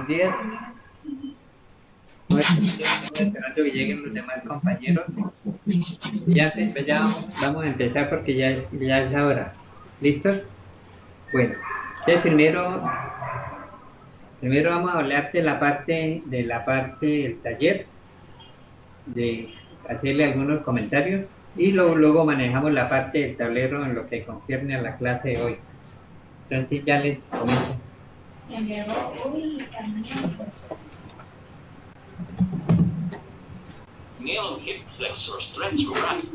días. Estamos esperando que lleguen los demás compañeros. Y antes, pues ya vamos a empezar porque ya es la hora. ¿Listos? Bueno, entonces primero vamos a hablar de la parte del taller, de hacerle algunos comentarios y luego manejamos la parte del tablero en lo que concierne a la clase de hoy. Entonces ya les comento. Kneel and hip flexor stretch right.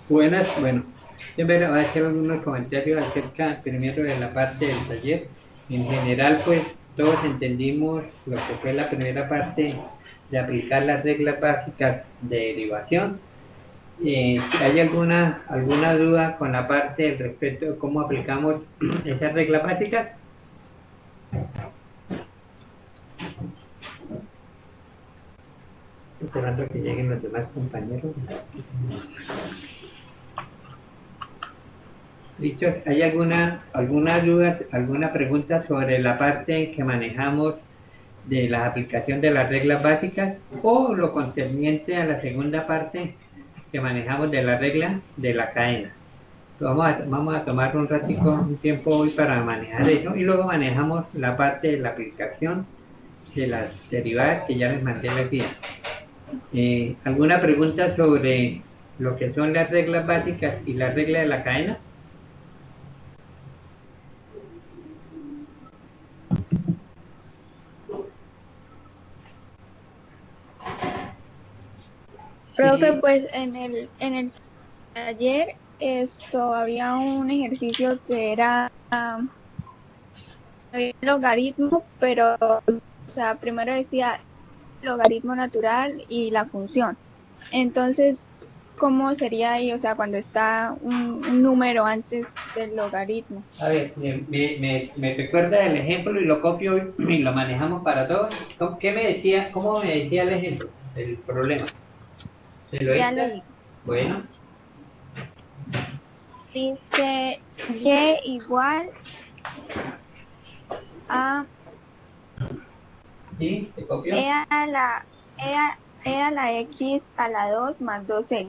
Buenas, bueno, siempre voy a hacer algunos comentarios acerca primero de la parte del taller. En general, pues todos entendimos lo que fue la primera parte de aplicar las reglas básicas de derivación. ¿Hay alguna duda con la parte del respecto de cómo aplicamos esas reglas básicas? Esperando que lleguen los demás compañeros. Dicho, ¿hay alguna duda, alguna pregunta sobre la parte que manejamos de la aplicación de las reglas básicas o lo concerniente a la segunda parte que manejamos de la regla de la cadena? Vamos a tomar un tiempo hoy para manejar eso y luego manejamos la parte de la aplicación de las derivadas que ya les mandé la guía. ¿Alguna pregunta sobre lo que son las reglas básicas y la regla de la cadena? Profe, pues en el taller había un ejercicio que era había un logaritmo, pero o sea, primero decía logaritmo natural y la función. Entonces, ¿cómo sería ahí? O sea, cuando está un número antes del logaritmo. A ver, me recuerda el ejemplo y lo copio y lo manejamos para todos. ¿Cómo me decía el ejemplo? El problema. ¿Se lo Ya dicta? lo digo. Bueno. Dice y igual a ¿Sí? ¿Se copió? e a la x a la 2 más 2x.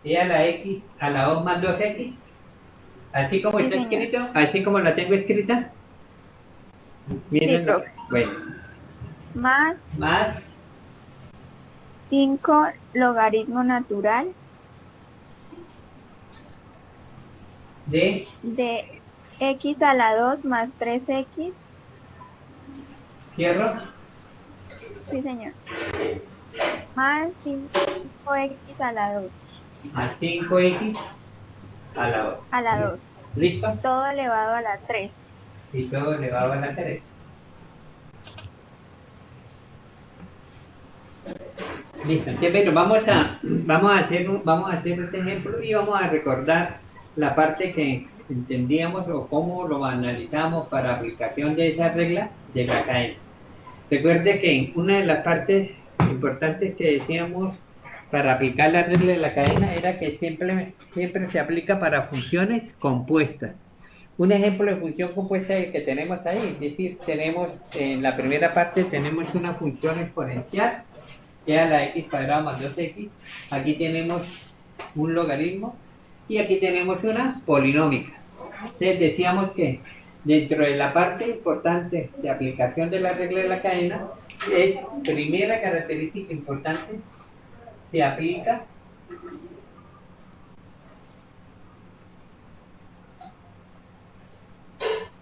E a la x a la 2 más 2x. Así como Sí, está señor. escrito, así como la tengo escrita. Miren, Sí, profe. bueno. Más Más 5 logaritmo natural de x a la 2 más 3x. cierro. Sí, señor. Más 5x a la 2. Más 5x a la 2. A la 2. ¿Listo? Todo elevado a la 3. Y todo elevado a la 3. Listo, entonces vamos a hacer este ejemplo y vamos a recordar la parte que entendíamos o cómo lo analizamos para aplicación de esa regla de la cadena. Recuerde que una de las partes importantes que decíamos para aplicar la regla de la cadena era que siempre se aplica para funciones compuestas. Un ejemplo de función compuesta es el que tenemos ahí, es decir, tenemos en la primera parte tenemos una función exponencial, que es la x cuadrado más 2x, aquí tenemos un logaritmo y aquí tenemos una polinómica. Entonces decíamos que dentro de la parte importante de aplicación de la regla de la cadena, es primera característica importante, se aplica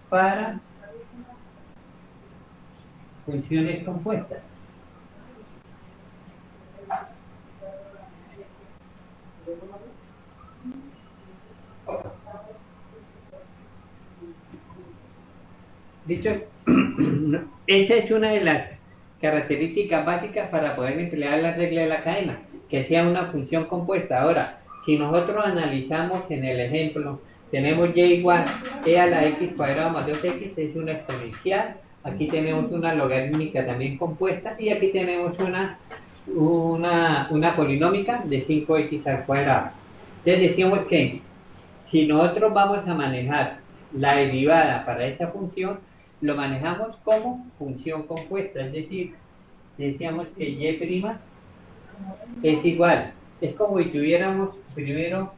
para funciones compuestas. Dicho, esa es una de las características básicas para poder emplear la regla de la cadena, que sea una función compuesta. Ahora, si nosotros analizamos en el ejemplo, tenemos y igual e a la x cuadrado más 2x, es una exponencial, aquí tenemos una logarítmica también compuesta, y aquí tenemos una polinómica de 5x al cuadrado. Entonces decimos que si nosotros vamos a manejar la derivada para esta función, lo manejamos como función compuesta, es decir, decíamos que y' es igual, es como si tuviéramos primero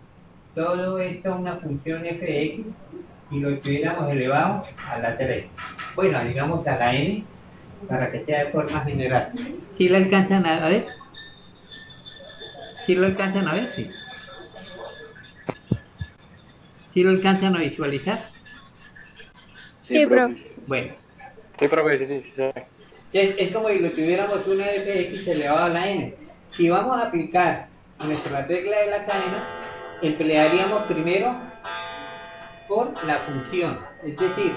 todo esto una función f de x y lo tuviéramos elevado a la 3. Bueno, digamos a la n, para que sea de forma general. ¿Sí lo alcanzan a ver? ¿Sí lo alcanzan a ver? Sí. ¿Sí lo alcanzan a visualizar? Sí, profe. Bueno. Sí, profe, sí. Es como si lo tuviéramos una f de x elevado a la n. Si vamos a aplicar nuestra regla de la cadena, emplearíamos primero por la función. Es decir,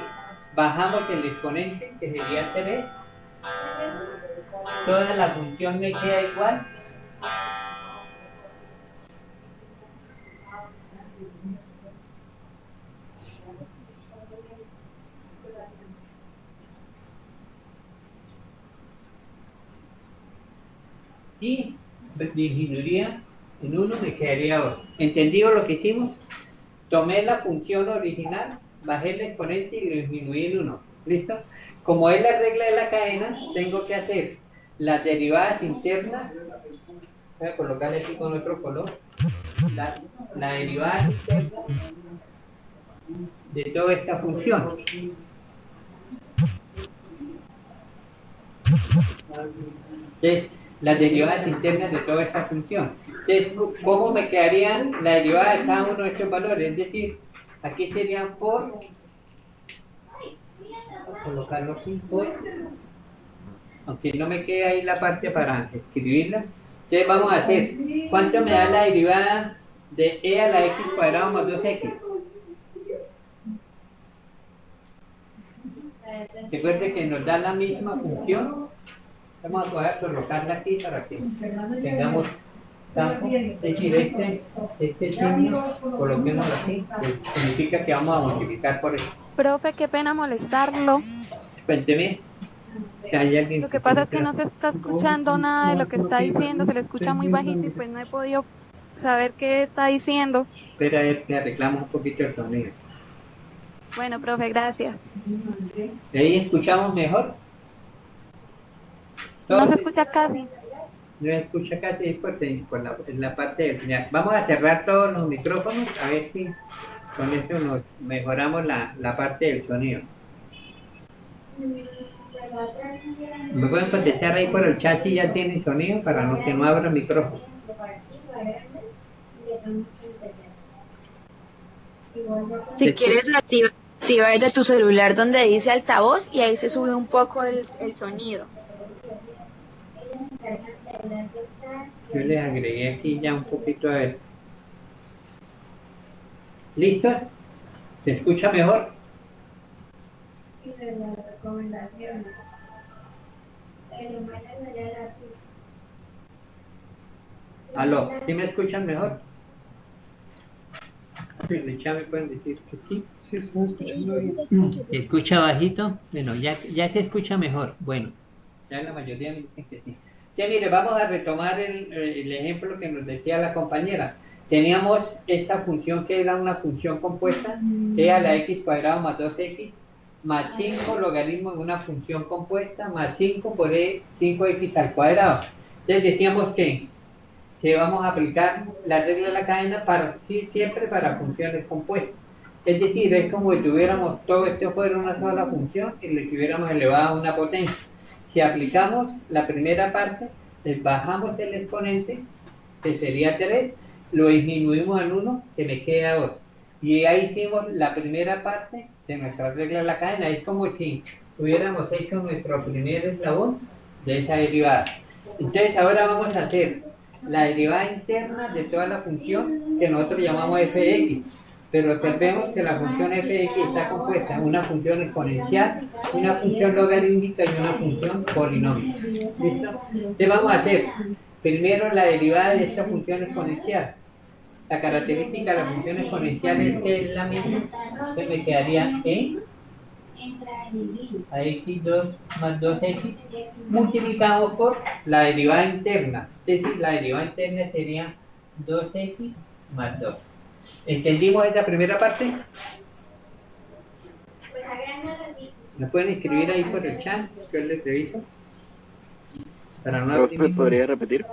bajamos el exponente, que sería 3. Toda la función me queda igual. Y disminuiría en 1, me quedaría 2. ¿Entendido lo que hicimos? Tomé la función original, bajé el exponente y lo disminuí en 1. ¿Listo? Como es la regla de la cadena, tengo que hacer las derivadas internas. Voy a colocarle aquí con otro color. La derivada interna de toda esta función. Entonces, las derivadas internas de toda esta función. Entonces, ¿cómo me quedarían la derivada de cada uno de estos valores? Es decir, aquí serían por, voy a colocarlo aquí, por, aunque no me quede ahí la parte para escribirla. Entonces vamos a hacer, ¿cuánto me da la derivada de e a la x cuadrado más 2x? Recuerde que nos da la misma función. Vamos a poder colocarla aquí para que tengamos campo. Es decir, este signo, coloquémoslo aquí, que significa que vamos a multiplicar por esto. Profe, qué pena molestarlo. Cuénteme. Lo que pasa es que no se está escuchando nada de lo que está diciendo, se le escucha muy bajito y pues no he podido saber qué está diciendo. Espera a ver si arreglamos un poquito el sonido. Bueno, profe, gracias. ¿De ahí escuchamos mejor? No se escucha casi. No se escucha casi, es por la parte del final. Vamos a cerrar todos los micrófonos, a ver si con esto nos mejoramos la parte del sonido. ¿Me pueden contestar ahí por el chat si ya tienen sonido para que no abra el micrófono? Si quieres, activa desde tu celular donde dice altavoz y ahí se sube un poco el sonido. Yo les agregué aquí ya un poquito a ver. ¿Listo? ¿Se escucha mejor? ¿Aló? ¿Sí me escuchan mejor? Ya me pueden decir que sí. Sí, estamos escuchando bien. ¿Se escucha bajito? Bueno, ya se escucha mejor. Bueno, ya la mayoría me dicen que sí. Ya mire, vamos a retomar el ejemplo que nos decía la compañera. teníamos esta función que era una función compuesta, que era la x cuadrado más 2x, más 5 logaritmo de una función compuesta, más 5 por 5x al cuadrado. Entonces decíamos que vamos a aplicar la regla de la cadena para, sí, siempre para funciones compuestas. Es decir, es como si tuviéramos todo esto fuera una sola función y le tuviéramos elevado a una potencia. Si aplicamos la primera parte, les bajamos el exponente, que sería 3, lo disminuimos en 1, que me queda 2. Y ahí hicimos la primera parte de nuestra regla de la cadena. Es como si hubiéramos hecho nuestro primer eslabón de esa derivada. Entonces ahora vamos a hacer la derivada interna de toda la función que nosotros llamamos f de x. Pero observemos que la función f de x está compuesta de una función exponencial, una función logarítmica y una función polinomial. ¿Listo? Entonces vamos a hacer primero la derivada de esta función exponencial. La característica de la función exponencial es que es la misma. Entonces me quedaría a x2 más 2x multiplicado por la derivada interna. Es decir, la derivada interna sería 2x más 2. ¿Entendimos esta primera parte? ¿Me pueden escribir ahí por el chat? Yo les reviso. Para no ¿Podría repetir?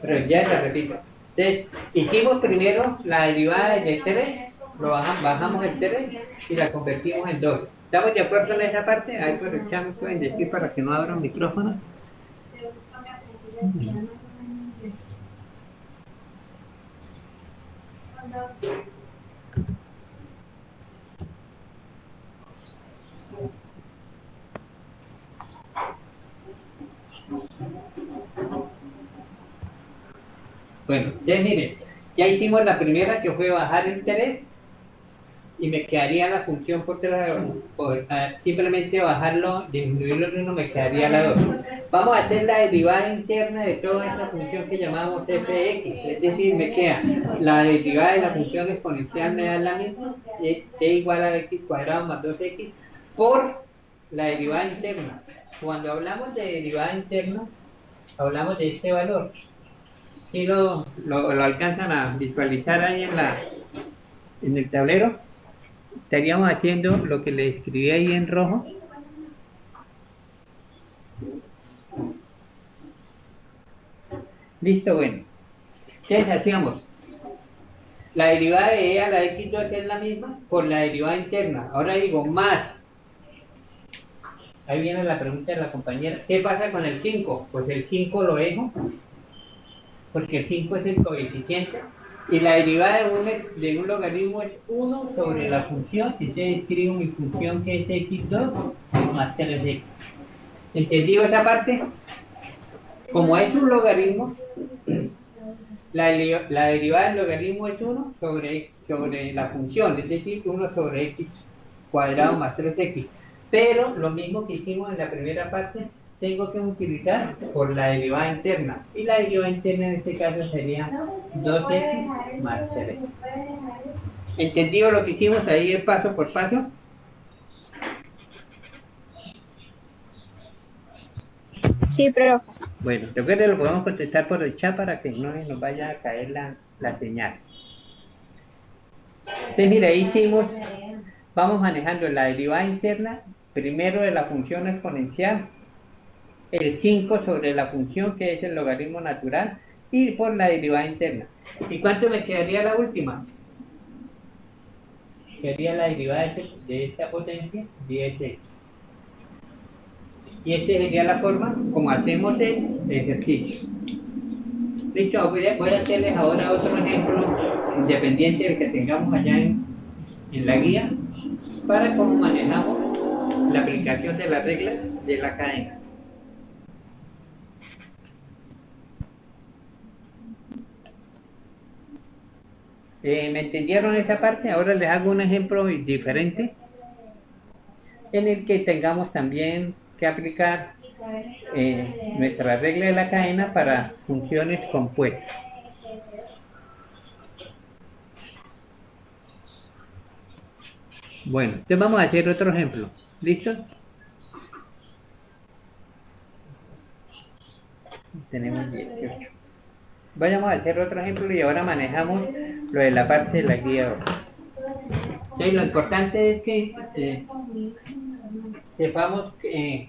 Pero ya la repito. Entonces, hicimos primero la derivada de 3, lo bajamos el 3 y la convertimos en 2. ¿Estamos de acuerdo en esa parte? Ahí por el chat me pueden decir para que no abran micrófono. Bueno, ya miren, ya hicimos la primera que fue bajar el 3 y me quedaría la función por simplemente bajarlo, disminuirlo en 1, me quedaría la 2. Vamos a hacer la derivada interna de toda esta función que llamamos f de x, es decir, me queda la derivada de la función exponencial, me da la misma, e igual a x cuadrado más 2x por la derivada interna. Cuando hablamos de derivada interna, hablamos de este valor. Si lo alcanzan a visualizar ahí en el tablero, estaríamos haciendo lo que le escribí ahí en rojo. Listo, bueno. Entonces hacíamos la derivada de a la x2 es la misma por la derivada interna. Ahora digo más. Ahí viene la pregunta de la compañera. ¿Qué pasa con el 5? Pues el 5 lo dejo, porque el 5 es el coeficiente. Y la derivada de un logaritmo es 1 sobre la función. Si se escribe mi función que es x2 más 3x. ¿Entendido esa parte? Como es un logaritmo, la derivada del logaritmo es 1 sobre la función, es decir, 1 sobre x cuadrado más 3x. Pero lo mismo que hicimos en la primera parte, tengo que multiplicar por la derivada interna. Y la derivada interna en este caso sería 2x más 3. ¿Entendido lo que hicimos ahí el paso por paso? Sí, profe. Bueno, recuerden, lo podemos contestar por el chat para que no nos vaya a caer la señal. Entonces, mira, ahí hicimos, vamos manejando la derivada interna, primero de la función exponencial, el 5 sobre la función que es el logaritmo natural, y por la derivada interna. ¿Y cuánto me quedaría la última? Quedaría la derivada de esta potencia, 10x. Y esta sería la forma como hacemos el ejercicio. Listo, voy a hacerles ahora otro ejemplo independiente del que tengamos allá en la guía para cómo manejamos la aplicación de la regla de la cadena. ¿Me entendieron esa parte? Ahora les hago un ejemplo diferente en el que tengamos también que aplicar nuestra regla de la cadena para funciones compuestas. Bueno, entonces vamos a hacer otro ejemplo. ¿Listo? Tenemos 18. Vayamos a hacer otro ejemplo y ahora manejamos lo de la parte de la guía 2. Entonces, lo importante es que sepamos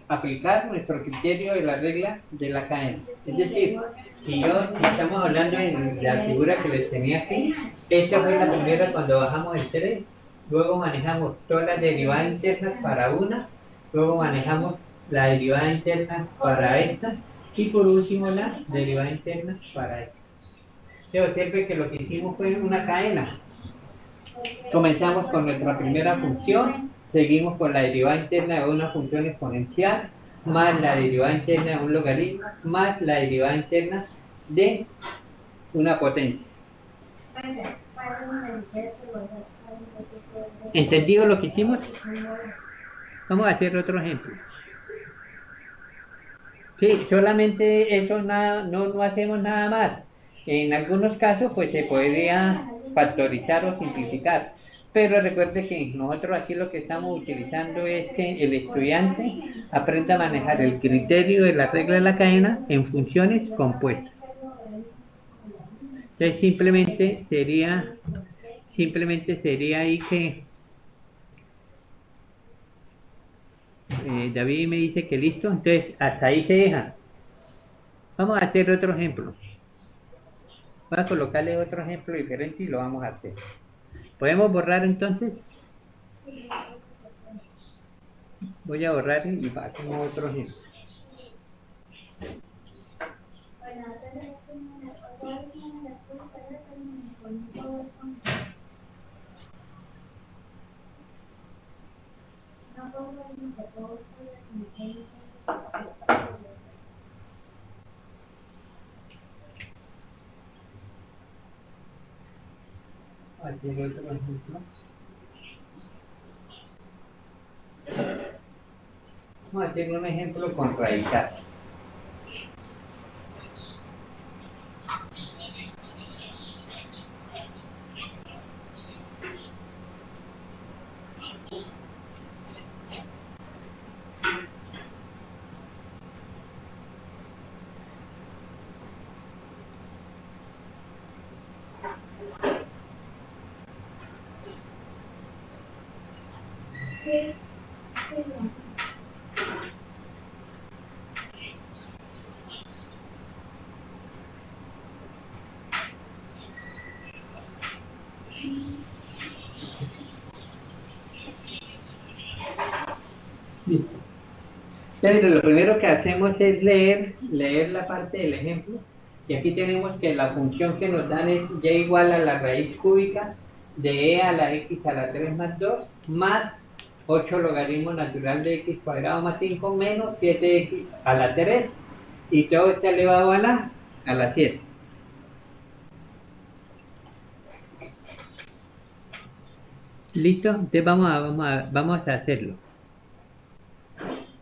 aplicar nuestro criterio de la regla de la cadena. Es decir, si estamos hablando en la figura que les tenía aquí, esta fue la primera cuando bajamos el 3, luego manejamos todas las derivadas internas para una, luego manejamos la derivada interna para esta, y por último la derivada interna para esta. Entonces observe que lo que hicimos fue una cadena. Comenzamos con nuestra primera función, seguimos con la derivada interna de una función exponencial, más la derivada interna de un logaritmo, más la derivada interna de una potencia. ¿Entendido lo que hicimos? Vamos a hacer otro ejemplo. Sí, solamente eso, no hacemos nada más. En algunos casos pues se podría factorizar o simplificar, pero recuerde que nosotros aquí lo que estamos utilizando es que el estudiante aprenda a manejar el criterio de la regla de la cadena en funciones compuestas. Entonces simplemente sería ahí que David me dice que listo, entonces hasta ahí se deja. Vamos a hacer otro ejemplo. Voy a colocarle otro ejemplo diferente y lo vamos a hacer. ¿Podemos borrar entonces? Voy a borrar y hacemos otro ejemplo. Hacer otro ejemplo. Vamos a hacer un ejemplo con radical. Entonces, lo primero que hacemos es leer la parte del ejemplo, y aquí tenemos que la función que nos dan es y igual a la raíz cúbica de e a la x a la 3 más 2 más 8 logaritmo natural de x cuadrado más 5 menos 7x a la 3, y todo está elevado a la 7. ¿Listo? Entonces vamos a hacerlo.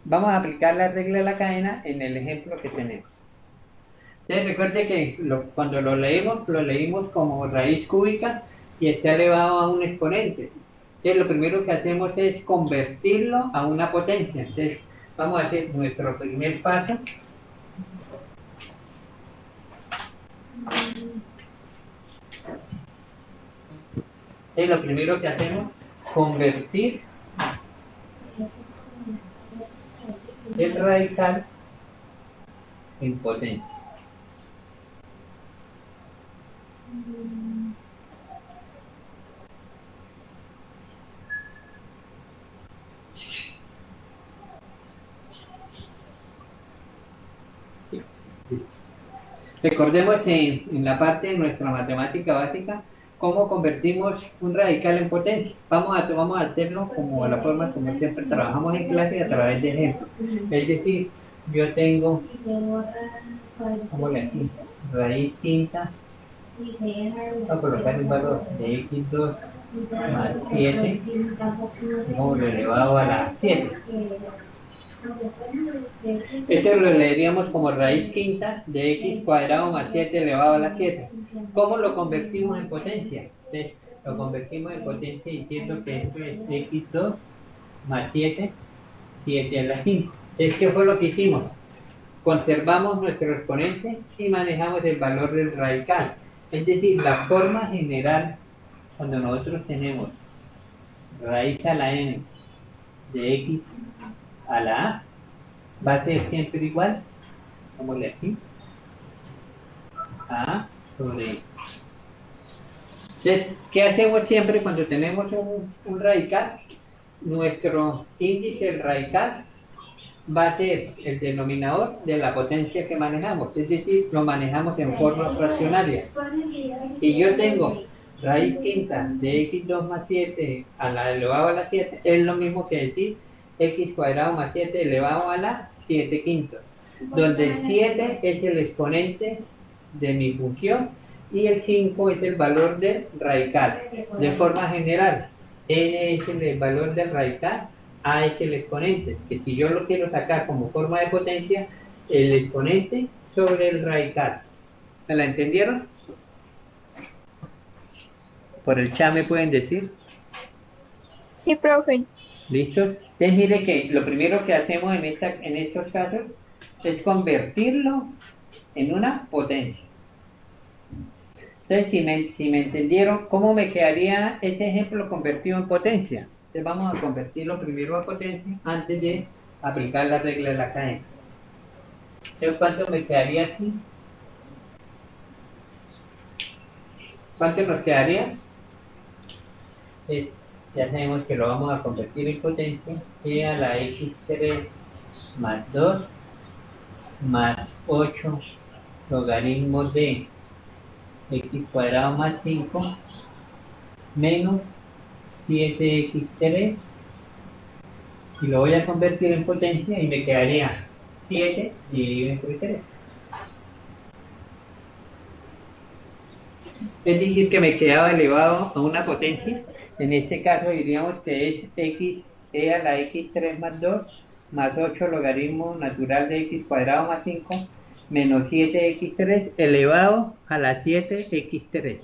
Vamos a aplicar la regla de la cadena en el ejemplo que tenemos. Entonces recuerde que cuando lo leímos como raíz cúbica y está elevado a un exponente. Entonces lo primero que hacemos es convertirlo a una potencia. Entonces vamos a hacer nuestro primer paso. Entonces lo primero que hacemos es convertir el radical en potencia. Recordemos en la parte de nuestra matemática básica cómo convertimos un radical en potencia. Vamos a hacerlo como la forma como siempre trabajamos en clase, a través de ejemplos. Es decir, yo tengo, ¿cómo le decimos? Raíz quinta, voy a colocar un valor de x2 más 7, como lo elevado a la 7. Esto lo leeríamos como raíz quinta de x cuadrado más 7 elevado a la 7. ¿Cómo lo convertimos en potencia? Entonces, lo convertimos en potencia diciendo que esto es x2 más 7, 7 a la 5. Entonces, ¿qué fue lo que hicimos? conservamos nuestro exponente y manejamos el valor del radical. Es decir, la forma general, cuando nosotros tenemos raíz a la n de x a la a, va a ser siempre igual, pongámosle aquí, a sobre x. Entonces, ¿qué hacemos siempre cuando tenemos un radical? Nuestro índice del radical va a ser el denominador de la potencia que manejamos, es decir, lo manejamos en forma fraccionaria. Si yo tengo raíz quinta de x2 más 7 a la elevado a la 7, es lo mismo que decir x cuadrado más 7 elevado a la 7 quintos, donde el 7 es el exponente de mi función y el 5 es el valor del radical. De forma general, n es el valor del radical, a es el exponente, que si yo lo quiero sacar como forma de potencia, el exponente sobre el radical. ¿Me la entendieron? Por el chat me pueden decir. Sí, profe. ¿Listo? Entonces mire que lo primero que hacemos en estos casos es convertirlo en una potencia. Entonces, si me entendieron, ¿cómo me quedaría ese ejemplo convertido en potencia? Entonces vamos a convertirlo primero a potencia antes de aplicar la regla de la cadena. Entonces, ¿cuánto me quedaría aquí? ¿Cuánto nos quedaría? Ya sabemos que lo vamos a convertir en potencia, e a la x3 más 2 más 8 logaritmo de x cuadrado más 5 menos 7x3, y lo voy a convertir en potencia y me quedaría 7 dividido entre 3. Es decir, que me quedaba elevado a una potencia. En este caso diríamos que es x e a la x3 más 2 más 8 logaritmo natural de x cuadrado más 5 menos 7x3 elevado a la 7x3.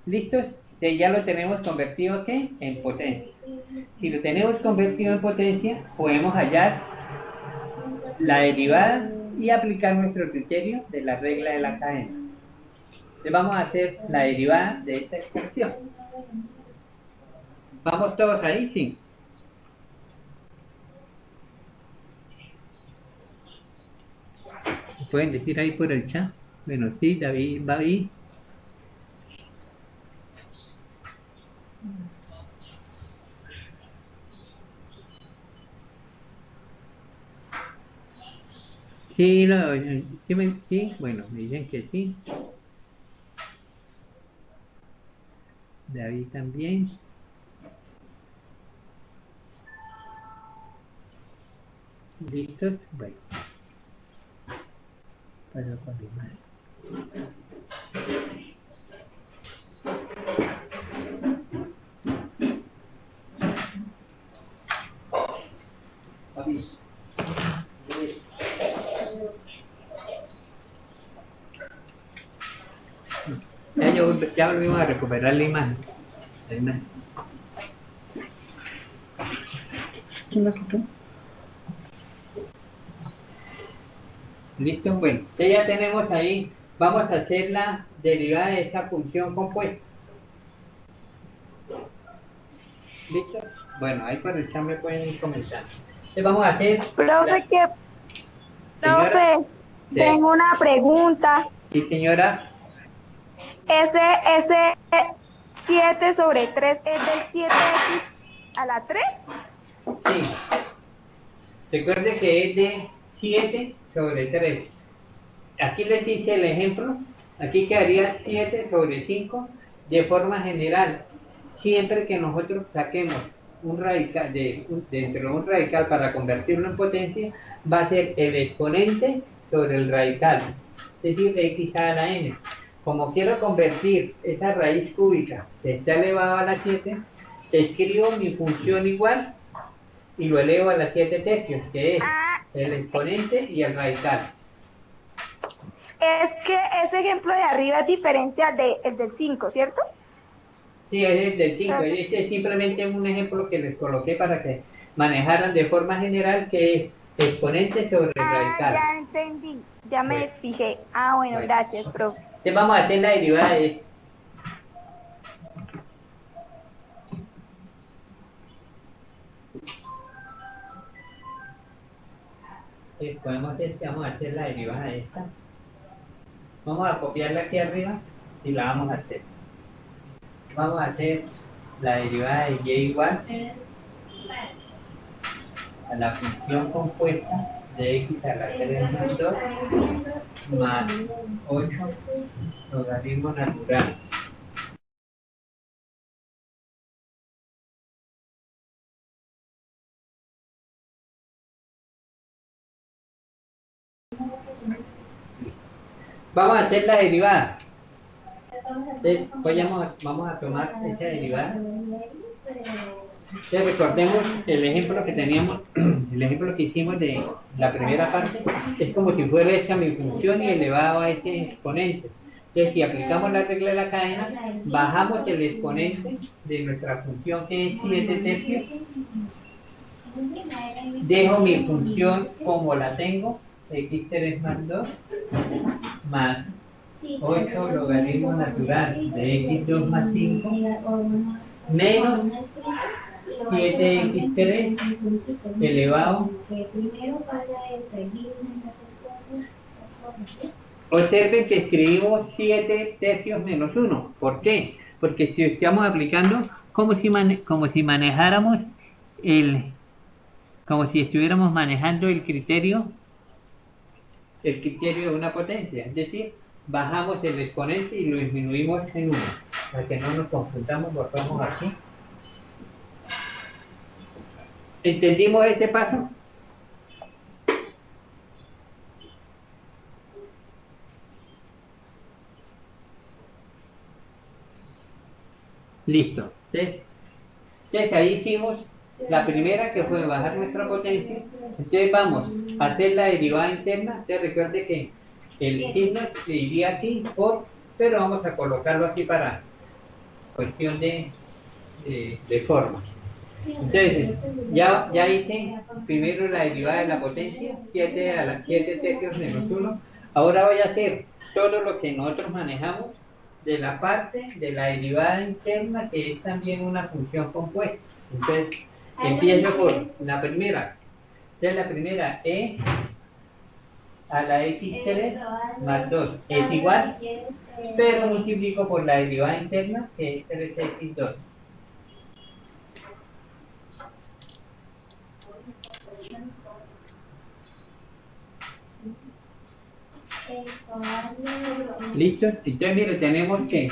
¿Listos? Ya lo tenemos convertido ¿qué? En potencia. Si lo tenemos convertido en potencia, podemos hallar la derivada y aplicar nuestro criterio de la regla de la cadena. Entonces vamos a hacer la derivada de esta expresión. ¿Vamos todos ahí? Sí. ¿Pueden decir ahí por el chat? Bueno, sí, David va ahí. Sí, sí, bueno, me dicen que sí. David también. ¿Listos? Bueno. Para confirmar. Ya volvimos a recuperar la imagen. ¿Quién lo quitó? Listo, bueno, ya tenemos ahí, vamos a hacer la derivada de esta función compuesta. ¿Listo? Bueno, ahí por el chat me pueden ir comentando. Entonces vamos a hacer... Profe, profe, tengo una pregunta. Sí, señora. Ese 7 sobre 3 es del 7x a la 3. Sí. Recuerde que es de 7 sobre 3. Aquí les hice el ejemplo. Aquí quedaría 7 sobre 5 de forma general. Siempre que nosotros saquemos un radical dentro de un radical para convertirlo en potencia, va a ser el exponente sobre el radical, es decir, x a la n. Como quiero convertir esa raíz cúbica que está elevado a la 7, escribo mi función igual y lo elevo a la 7 tercios, que es el exponente y el radical. Es que ese ejemplo de arriba es diferente al del 5, ¿cierto? Sí, es del 5. Este es simplemente un ejemplo que les coloqué para que manejaron de forma general que es exponente sobre radical. Ya entendí, ya me fijé. Bueno, gracias, profe. Entonces vamos a hacer la derivada de esto. Vamos a hacer la derivada de esta. Vamos a copiarla aquí arriba y la vamos a hacer. Vamos a hacer la derivada de y igual a la función compuesta de x a la 3 más 2 más 8 logaritmo natural. Vamos a hacer la derivada. Entonces, vamos a tomar esa derivada. Entonces, recordemos el ejemplo que teníamos, el ejemplo que hicimos de la primera parte, es como si fuera esta mi función y elevado a ese exponente. Entonces, si aplicamos la regla de la cadena, bajamos el exponente de nuestra función que es 7 tercios. Dejo mi función como la tengo, x3 más 2, más 8 logaritmo natural de x2 más 5, menos 7x3 elevado. Observen que escribimos 7 tercios menos 1. ¿Por qué? Porque si estamos aplicando como si manejáramos como si estuviéramos manejando el criterio de una potencia, es decir, bajamos el exponente y lo disminuimos en 1, para que no nos confundamos, borramos aquí. ¿Entendimos este paso? Listo. Entonces ahí hicimos la primera, que fue bajar nuestra potencia. Entonces vamos a hacer la derivada interna. Entonces recuerde que el signo se iría así, pero vamos a colocarlo aquí para cuestión de forma. Entonces, ya hice primero la derivada de la potencia, 7 a la 7 tercios menos 1. Ahora voy a hacer todo lo que nosotros manejamos de la parte de la derivada interna, que es también una función compuesta. Entonces, empiezo por la primera. Entonces, la primera e a la x3 más 2 es igual, pero multiplico por la derivada interna, que es 3x2. ¿Listo? Entonces, mire, tenemos que...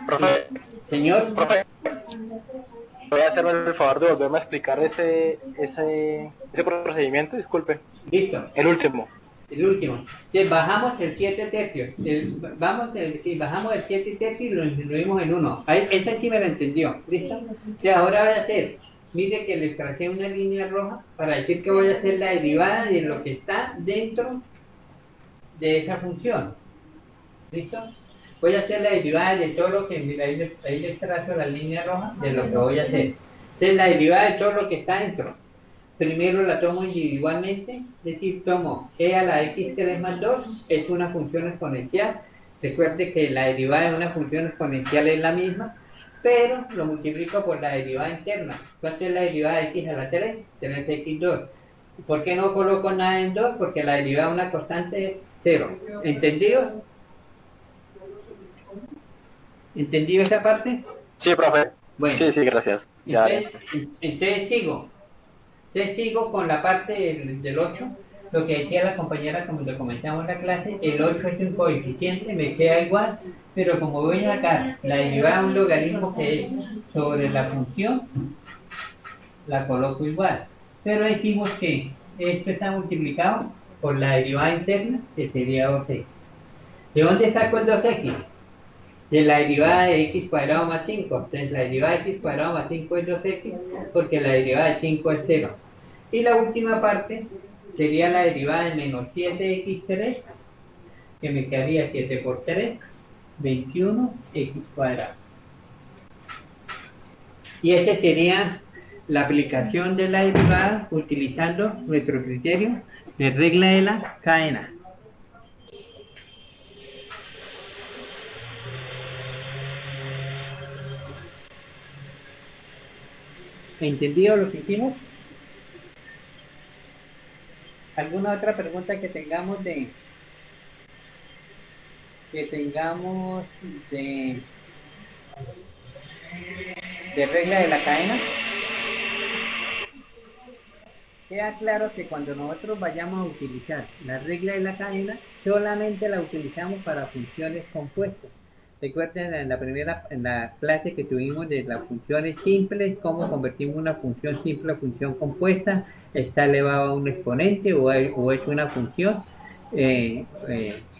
Profe, Señor. profe, voy a hacerme el favor de volverme a explicar ese procedimiento, disculpe. Listo. El último. Entonces, bajamos el 7 tercios. Bajamos el 7 tercios y lo disminuimos en 1. Esa sí me la entendió. ¿Listo? Entonces, ahora voy a hacer... Mire que les traje una línea roja para decir que voy a hacer la derivada de lo que está dentro de esa función. ¿Listo? Voy a hacer la derivada de todo lo que, mira, ahí les trazo la línea roja de lo que voy a hacer. Entonces, la derivada de todo lo que está dentro. Primero la tomo individualmente, es decir, tomo e a la x3 más 2, es una función exponencial. Recuerde que la derivada de una función exponencial es la misma, pero lo multiplico por la derivada interna. ¿Cuánto es la derivada de x a la 3? 3x2. ¿Por qué no coloco nada en 2? Porque la derivada de una constante es 0. ¿Entendido? ¿Entendido esa parte? Sí, profe. Bueno. Sí, gracias. Entonces sigo con la parte del 8. Lo que decía la compañera cuando comenzamos la clase, el 8 es un coeficiente, me queda igual, pero como voy a sacar la derivada de un logaritmo que es sobre la función, la coloco igual. Pero decimos que esto está multiplicado por la derivada interna, que sería 2x. ¿De dónde saco el 2x? De la derivada de x cuadrado más 5. Entonces la derivada de x cuadrado más 5 es 2x, porque la derivada de 5 es 0. Y la última parte sería la derivada de menos 7x3, que me quedaría 7 por 3, 21x cuadrado. Y esa sería la aplicación de la derivada utilizando nuestro criterio de regla de la cadena. ¿Entendido lo que hicimos? ¿Alguna otra pregunta que tengamos de regla de la cadena? Queda claro que cuando nosotros vayamos a utilizar la regla de la cadena, solamente la utilizamos para funciones compuestas. Recuerden en la clase que tuvimos de las funciones simples, cómo convertimos una función simple a función compuesta, está elevado a un exponente o es una función que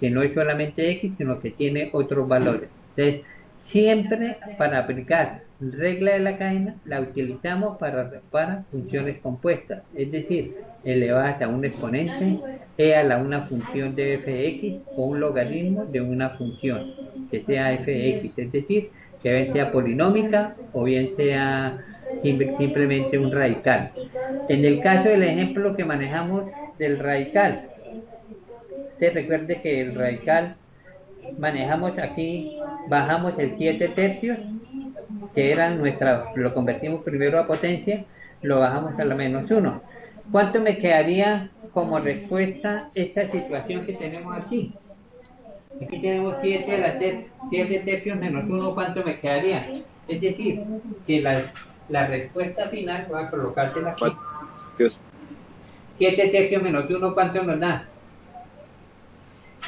no es solamente x, sino que tiene otros valores. Entonces, siempre para aplicar regla de la cadena la utilizamos para funciones compuestas, es decir, elevadas a un exponente, una función de f de x o un logaritmo de una función que sea f de x, es decir, que bien sea polinómica o bien sea simplemente un radical. En el caso del ejemplo que manejamos del radical, se recuerde que el radical manejamos aquí, bajamos el 7 tercios, que era lo convertimos primero a potencia, lo bajamos a la -1. ¿Cuánto me quedaría como respuesta esta situación que tenemos aquí? Aquí tenemos 7 tercios menos 1, ¿cuánto me quedaría? Es decir, que la respuesta final, voy a colocársela aquí. 7 tercios menos 1, ¿cuánto nos da?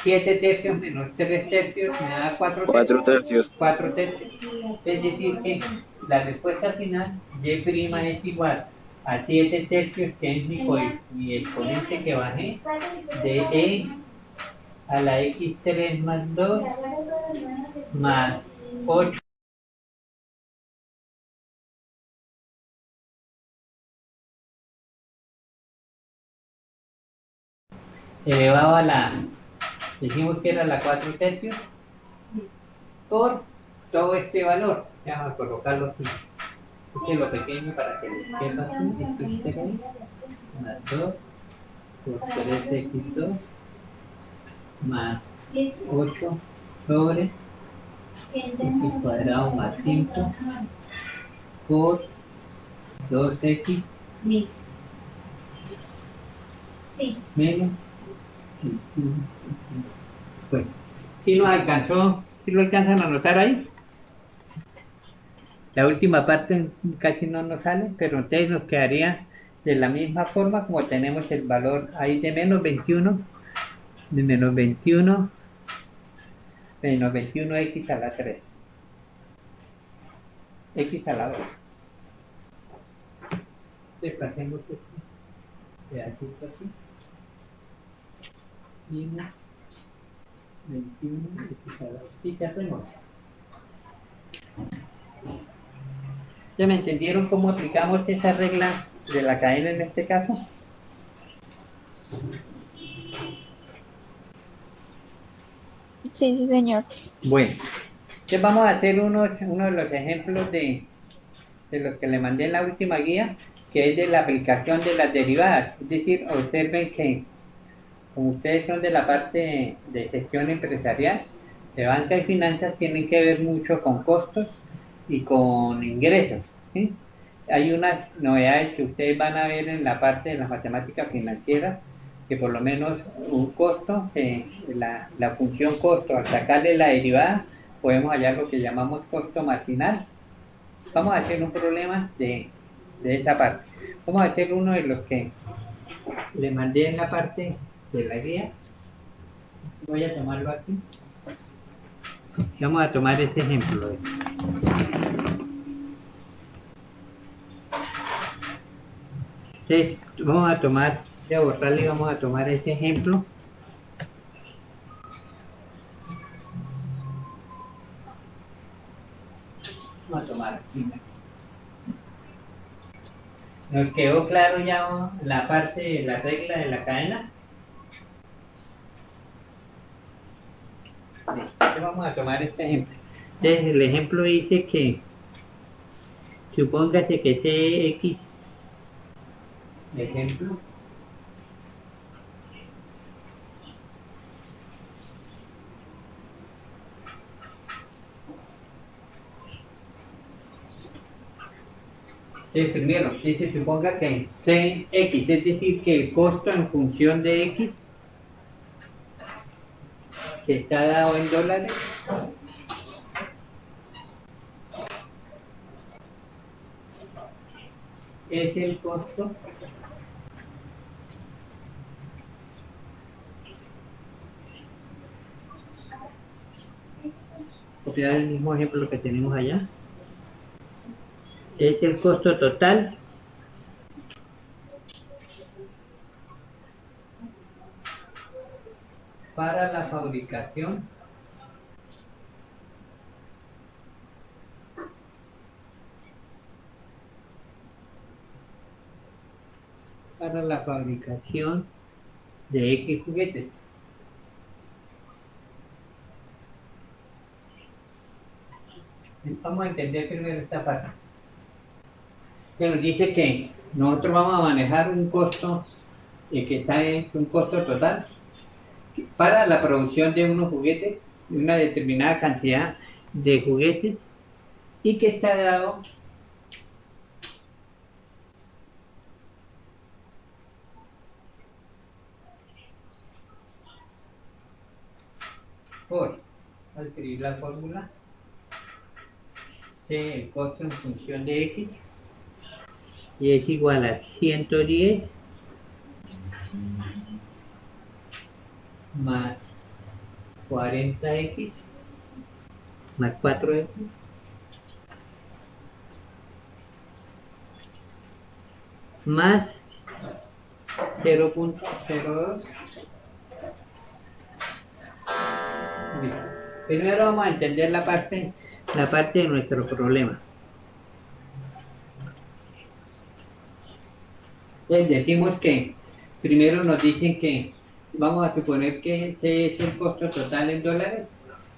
7 tercios menos 3 tercios me da 4 tercios. 4 tercios. Es decir, que la respuesta final, y' es igual a 7 tercios, que es mi exponente que bajé, de e a la x3 más 2 más 8. Elevado dijimos que era la 4 tercios, por todo este valor. Vamos a colocarlo aquí. Este es lo pequeño para que les quede así. X3 más 2 por 3x2 más 8 sobre x cuadrado más 5 por 2x menos. Bueno, ¿sí nos alcanzó? ¿Sí lo alcanzan a notar ahí? La última parte casi no nos sale, pero entonces nos quedaría de la misma forma como tenemos el valor ahí de menos 21 x a la 3, x a la 2. Desplacemos este pedacito así. Menos 21 x a la 2. ¿Sí qué hacemos? ¿Ya me entendieron cómo aplicamos esa regla de la cadena en este caso? Sí, sí, señor. Bueno, entonces vamos a hacer uno de los ejemplos de los que le mandé en la última guía, que es de la aplicación de las derivadas. Es decir, observen que como ustedes son de la parte de gestión empresarial, de banca y finanzas, tienen que ver mucho con costos y con ingresos, ¿sí? Hay unas novedades que ustedes van a ver en la parte de la matemática financiera, que por lo menos un costo, la función costo, al sacarle la derivada, podemos hallar lo que llamamos costo marginal. Vamos a hacer un problema de esa parte. Vamos a hacer uno de los que le mandé en la parte de la guía. Voy a tomarlo aquí. Vamos a tomar este ejemplo. Entonces, vamos a tomar, voy a borrarle y vamos a tomar este ejemplo. Vamos a tomar aquí. ¿Nos quedó claro ya la parte de la regla de la cadena? Entonces vamos a tomar este ejemplo. Entonces el ejemplo dice que supóngase que ejemplo. Primero, si se suponga que Cx, es decir, que el costo en función de X, que está dado en dólares, es el costo copiar el mismo ejemplo que tenemos allá, es el costo total para la fabricación de X juguetes. Vamos a entender primero esta parte. Que nos dice que nosotros vamos a manejar un costo que está en un costo total para la producción de unos juguetes, de una determinada cantidad de juguetes, y que está dado por, al escribir la fórmula, el costo en función de X, y es igual a 110 más 40X más 4X más 0.02. Primero vamos a entender la parte de nuestro problema. Entonces decimos que primero nos dicen que vamos a suponer que ese es el costo total en dólares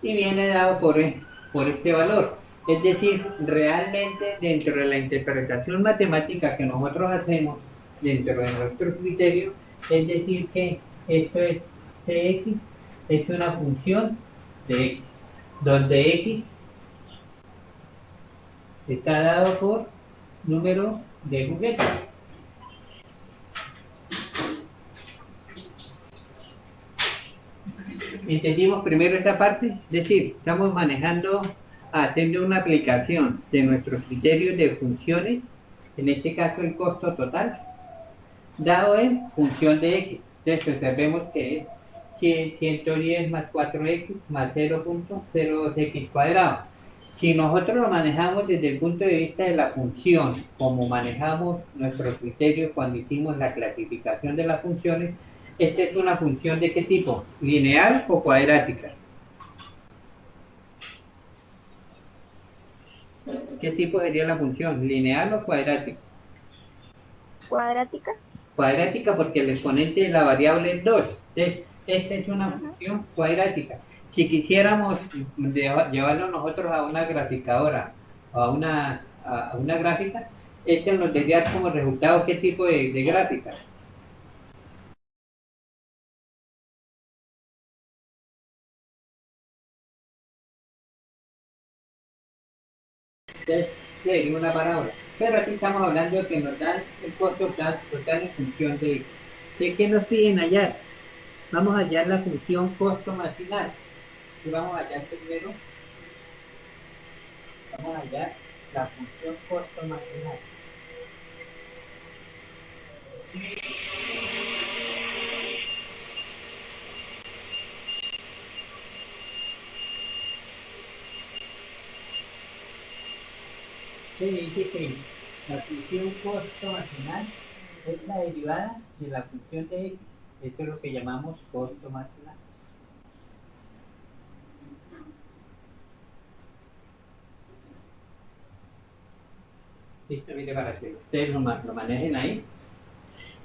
y viene dado por este valor. Es decir, realmente dentro de la interpretación matemática que nosotros hacemos, dentro de nuestro criterio, es decir que esto es Cx, es una función de X, donde X está dado por número de juguetes. Entendimos primero esta parte, es decir, estamos haciendo una aplicación de nuestros criterios de funciones, en este caso el costo total, dado en función de X. Entonces observemos que es 110 más 4X más 0.02X cuadrado. Si nosotros lo manejamos desde el punto de vista de la función, como manejamos nuestros criterios cuando hicimos la clasificación de las funciones, esta es una función ¿de qué tipo? ¿Lineal o cuadrática? ¿Qué tipo sería la función? ¿Lineal o cuadrática? Cuadrática. Cuadrática porque el exponente de la variable es 2. Entonces, esta es una función cuadrática. Si quisiéramos llevarlo nosotros a una graficadora o a una gráfica, este nos daría como resultado qué tipo de gráfica. Entonces, sería una parábola. Pero aquí estamos hablando de que nos dan el costo total en función de qué nos piden hallar. Vamos a hallar la función costo marginal. Y vamos a hallar primero, vamos a hallar la función costo marginal. Se dice que la función costo marginal es la derivada de la función de X. Esto es lo que llamamos costo marginal. Listo, mire, para que ustedes lo manejen ahí.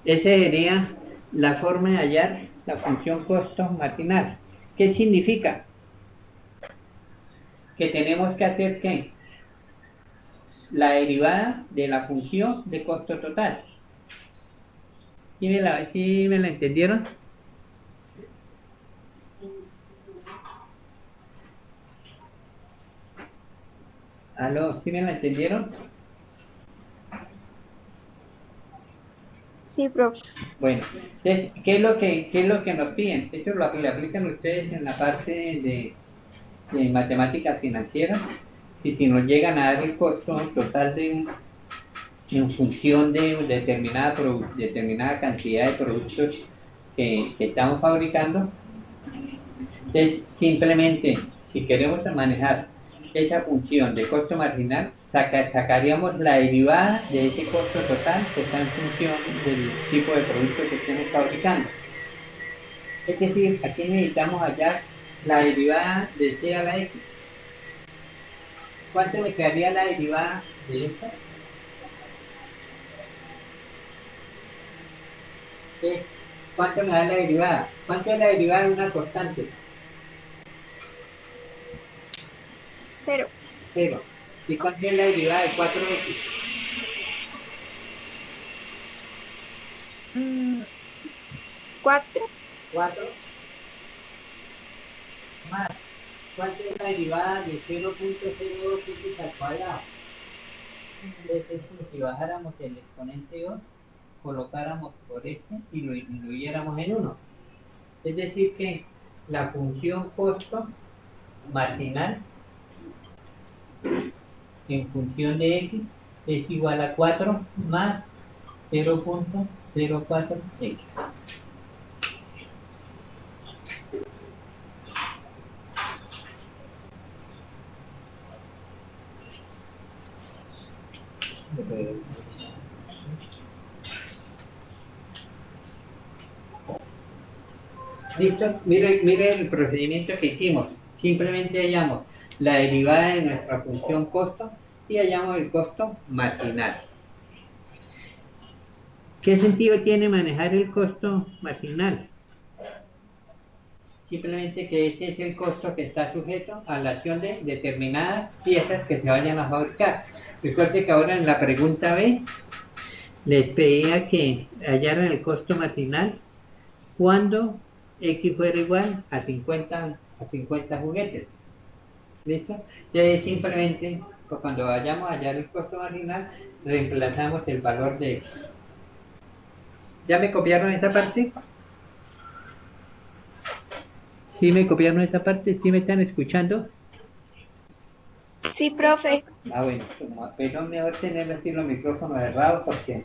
Esa sería la forma de hallar la función costo marginal. ¿Qué significa? Que tenemos que hacer ¿qué? La derivada de la función de costo total. ¿Sí me la entendieron? ¿Aló? ¿Sí me la entendieron? Sí, profe. Bueno, entonces, qué es lo que nos piden? Esto lo le aplican ustedes en la parte de matemáticas financieras. Y si nos llegan a dar el costo total en función de determinada cantidad de productos que estamos fabricando, entonces simplemente si queremos manejar esa función de costo marginal, sacaríamos la derivada de ese costo total que está en función del tipo de producto que estemos fabricando. Es decir, aquí necesitamos hallar la derivada de C a la X. ¿Cuánto me quedaría la derivada de esta? ¿Cuánto me da la derivada? ¿Cuánto es la derivada de una constante? 0. 0. ¿Y cuánto es la derivada de 4x? 4. 4 más. ¿Cuánto es la derivada de 0.02x al cuadrado? Entonces, si bajáramos el exponente 2, colocáramos por este y lo disminuyéramos en 1. Es decir que la función costo marginal en función de x es igual a 4 más 0.04x. ¿Listo? Mire el procedimiento que hicimos. Simplemente hallamos la derivada de nuestra función costo y hallamos el costo marginal. ¿Qué sentido tiene manejar el costo marginal? Simplemente que ese es el costo que está sujeto a la acción de determinadas piezas que se vayan a fabricar. Recuerde que ahora en la pregunta B les pedía que hallaran el costo marginal cuando X fuera igual a 50 juguetes. ¿Listo? Entonces simplemente pues, cuando vayamos a hallar el costo marginal reemplazamos el valor de X. ¿Ya me copiaron esta parte? ¿Sí me copiaron esta parte? ¿Sí me están escuchando? Sí, profe. Bueno, pero es mejor tener así los micrófonos cerrados porque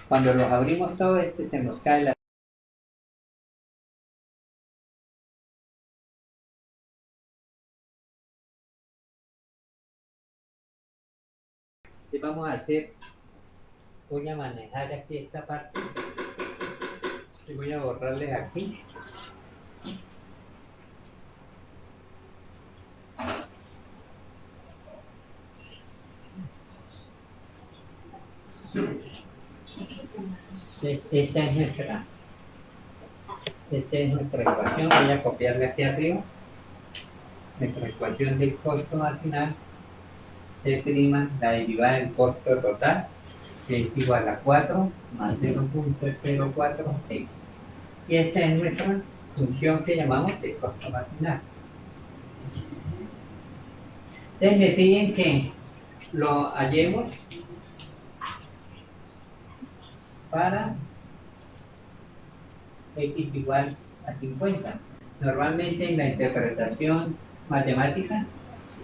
cuando los abrimos todos se nos cae la... Vamos a hacer, voy a manejar aquí esta parte y voy a borrarles aquí. Esta es nuestra ecuación, voy a copiarla aquí arriba. Nuestra ecuación del costo marginal C', la derivada del costo total, que es igual a 4 más 0.04x. Y esta es nuestra función que llamamos el costo marginal. Entonces me piden que lo hallemos para x igual a 50. Normalmente en la interpretación matemática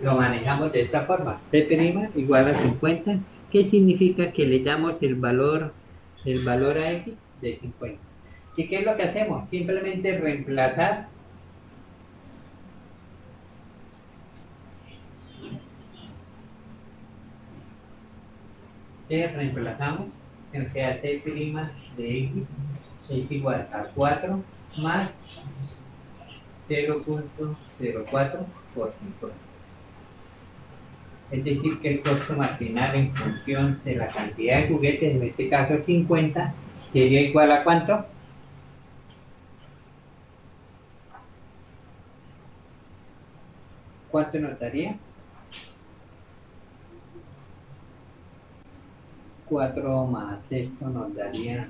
lo manejamos de esta forma: C' igual a 50, que significa que le damos el valor a x de 50. ¿Y qué es lo que hacemos? Simplemente reemplazar reemplazamos en que a C' de x es igual a 4 más 0.04 por 50. Es decir, que el costo marginal en función de la cantidad de juguetes, en este caso 50, sería igual a ¿cuánto? ¿Cuánto nos daría? 4 más esto nos daría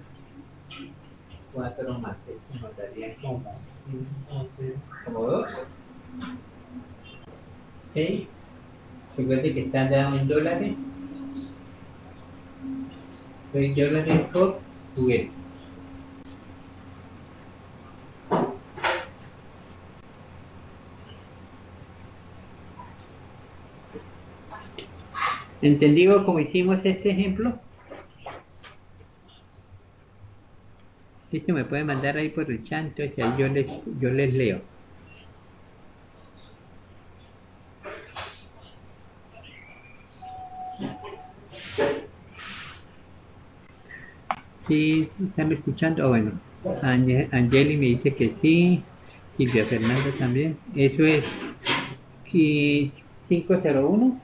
4 más, esto nos daría como 2. 6. Recuerde que están dados en dólares. 6 dólares por juguete. ¿Entendido cómo hicimos este ejemplo? Esto me puede mandar ahí por el chat, entonces ahí yo les leo. Sí, ¿están escuchando? Bueno, Angeli me dice que sí, Silvia Fernanda también. Eso es 501.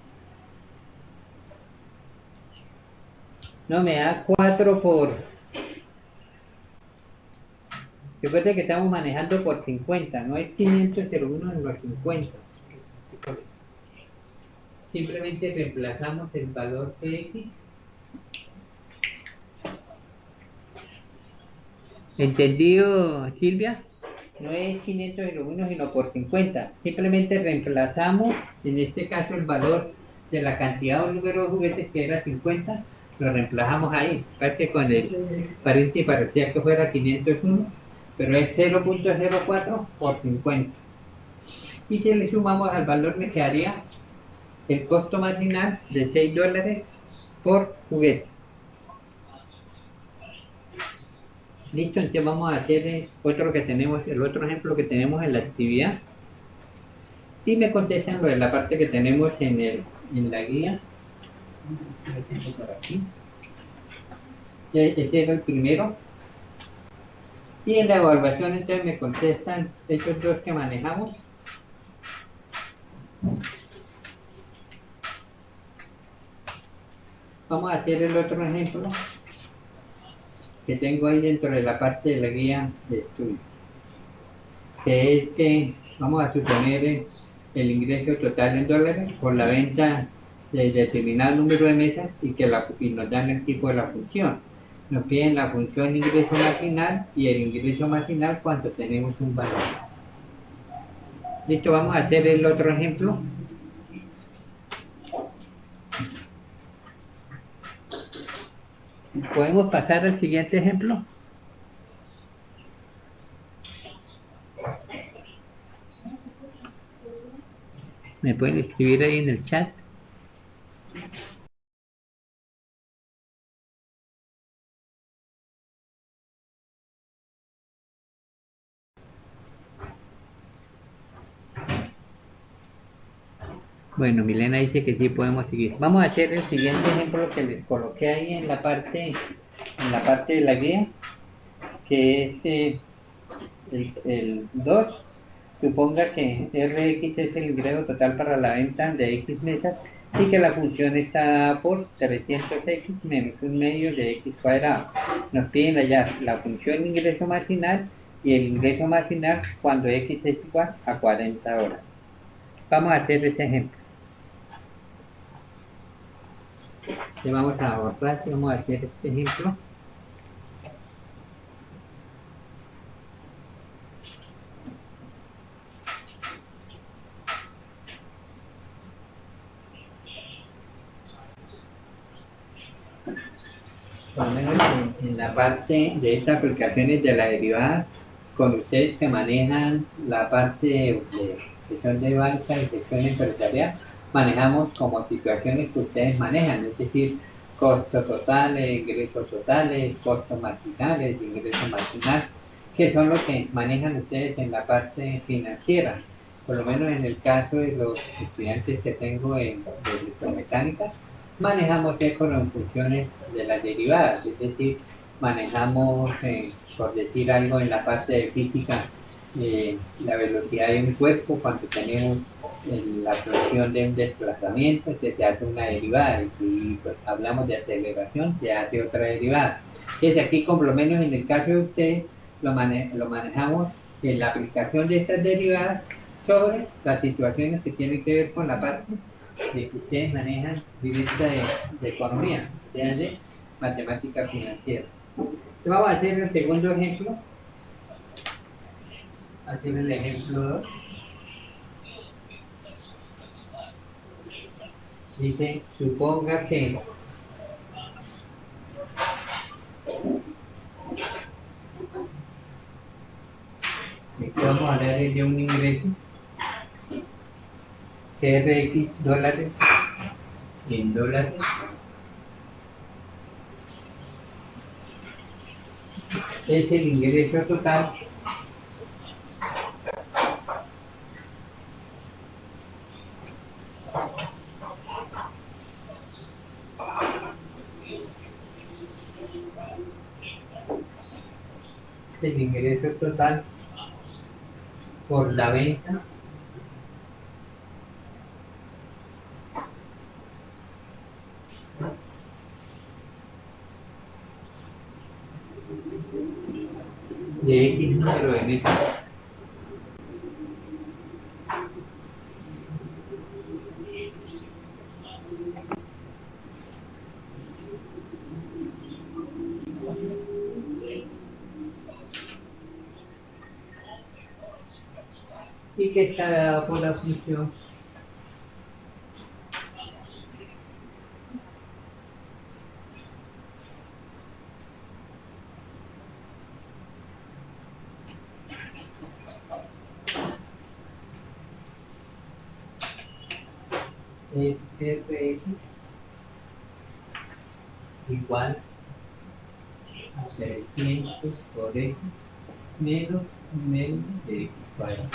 No, me da 4 por... Recuerda que estamos manejando por 50, no es 501 en los 50. Simplemente reemplazamos el valor de X. ¿Entendido, Silvia? No es 501 sino por 50. Simplemente reemplazamos, en este caso, el valor de la cantidad o número de juguetes que era 50, lo reemplazamos ahí. Parece con el paréntesis parecía que fuera 501, pero es 0.04 por 50. Y si le sumamos al valor, me quedaría el costo marginal de 6 dólares por juguete. Listo, entonces vamos a hacer el otro ejemplo que tenemos en la actividad. Y me contestan lo de la parte que tenemos en la guía. Por aquí. Este era el primero. Y en la evaluación entonces me contestan estos dos que manejamos. Vamos a hacer el otro ejemplo que tengo ahí dentro de la parte de la guía de estudio, que es que vamos a suponer el ingreso total en dólares por la venta de determinado número de mesas y nos dan el tipo de la función. Nos piden la función ingreso marginal y el ingreso marginal cuando tenemos un valor. Listo, vamos a hacer el otro ejemplo. ¿Podemos pasar al siguiente ejemplo? ¿Me pueden escribir ahí en el chat? Bueno, Milena dice que sí podemos seguir. Vamos a hacer el siguiente ejemplo que les coloqué ahí en la parte de la guía, que es el 2. Suponga que Rx es el ingreso total para la venta de X mesas y que la función está por 300x menos un medio de x cuadrado. Nos piden hallar la función ingreso marginal y el ingreso marginal cuando x es igual a 40 horas. Vamos a hacer este ejemplo. Le vamos a borrar y vamos a hacer este ejemplo. Por lo menos en la parte de estas aplicaciones de la derivada, con ustedes que manejan la parte que son de banca y gestión empresarial, manejamos como situaciones que ustedes manejan, es decir, costos totales, ingresos totales, costos marginales, ingresos marginales, que son los que manejan ustedes en la parte financiera. Por lo menos en el caso de los estudiantes que tengo de electromecánica, manejamos esto en funciones de las derivadas, es decir, manejamos, por decir algo, en la parte de física, la velocidad de un cuerpo cuando tenemos la función de un desplazamiento, se hace una derivada, y si pues, hablamos de aceleración, se hace otra derivada. Entonces aquí, por lo menos en el caso de ustedes, lo manejamos en la aplicación de estas derivadas sobre las situaciones que tienen que ver con la parte de que ustedes manejan directa de economía, de matemática financiera. Vamos a hacer el segundo ejemplo. Hacer el ejemplo 2. Dice, suponga que aquí vamos a hablar de un ingreso que es de X dólares en dólares. Es el ingreso total por la venta de X número de meses. Y que está dado por la función SRX igual a 300 por X menos medio de X cuadrado.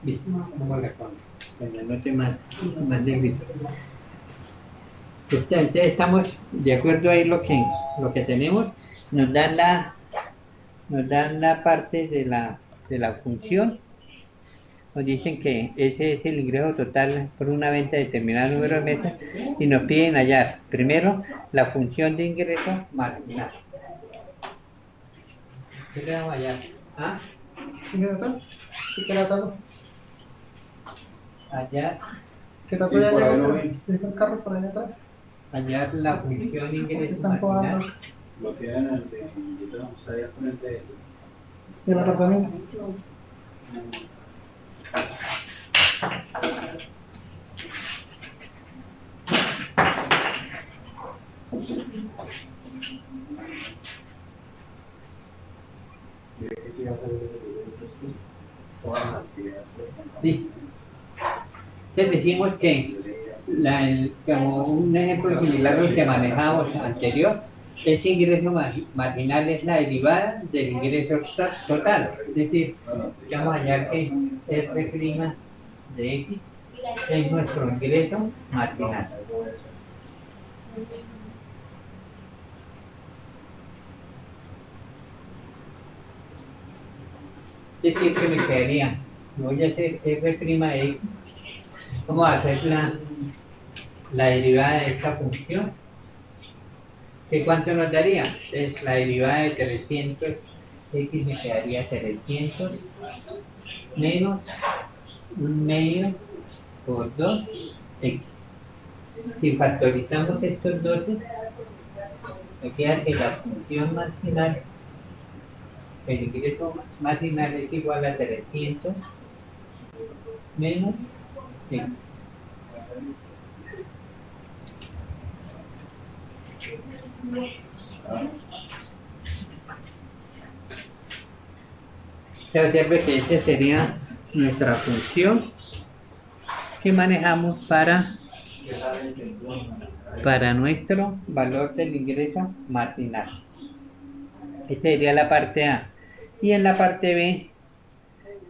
¿Listo? Vamos a la forma. Bueno, no te más negrito. Entonces estamos de acuerdo ahí lo que tenemos. Nos dan la parte de la función. Nos dicen que ese es el ingreso total por una venta de determinado número de meses y nos piden hallar primero la función de ingreso marginal. ¿Qué le vamos a hallar? ¿Ah? ¿Qué le vamos hallar? ¿Qué tanto ya llegó el carro por ahí atrás? Hallar la función de ingreso marginal. Lo tienen en el vamos a ir al frente del apartamento. Sí. Entonces decimos que como un ejemplo similar al que manejamos anterior, ese ingreso marginal es la derivada del ingreso total. Es decir, vamos a hallar que R' de X es nuestro ingreso marginal. Es decir, que me quedaría, voy a hacer R' de X, vamos a hacer la derivada de esta función. ¿Que cuánto nos daría? Es la derivada de 300, X me quedaría 300 menos un medio por 2, X. Si factorizamos estos 12, me queda que la función marginal, el ingreso marginal es igual a 300 menos 5. Se observa que esta sería nuestra función que manejamos para nuestro valor del ingreso marginal. Esta sería la parte A. Y en la parte B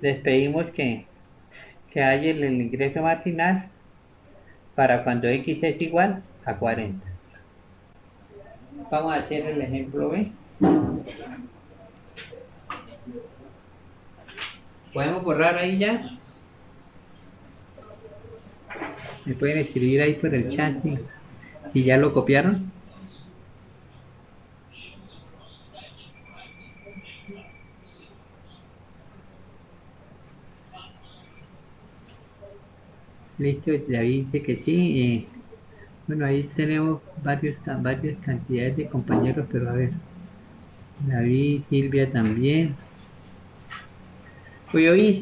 les pedimos que hallen el ingreso marginal para cuando X es igual a 40. Vamos a hacer el ejemplo B. ¿Podemos borrar ahí ya? ¿Me pueden escribir ahí por el chat si ya lo copiaron? Listo, David dice que sí. Bueno, ahí tenemos varias cantidades de compañeros, pero a ver. David, Silvia también. Pues hoy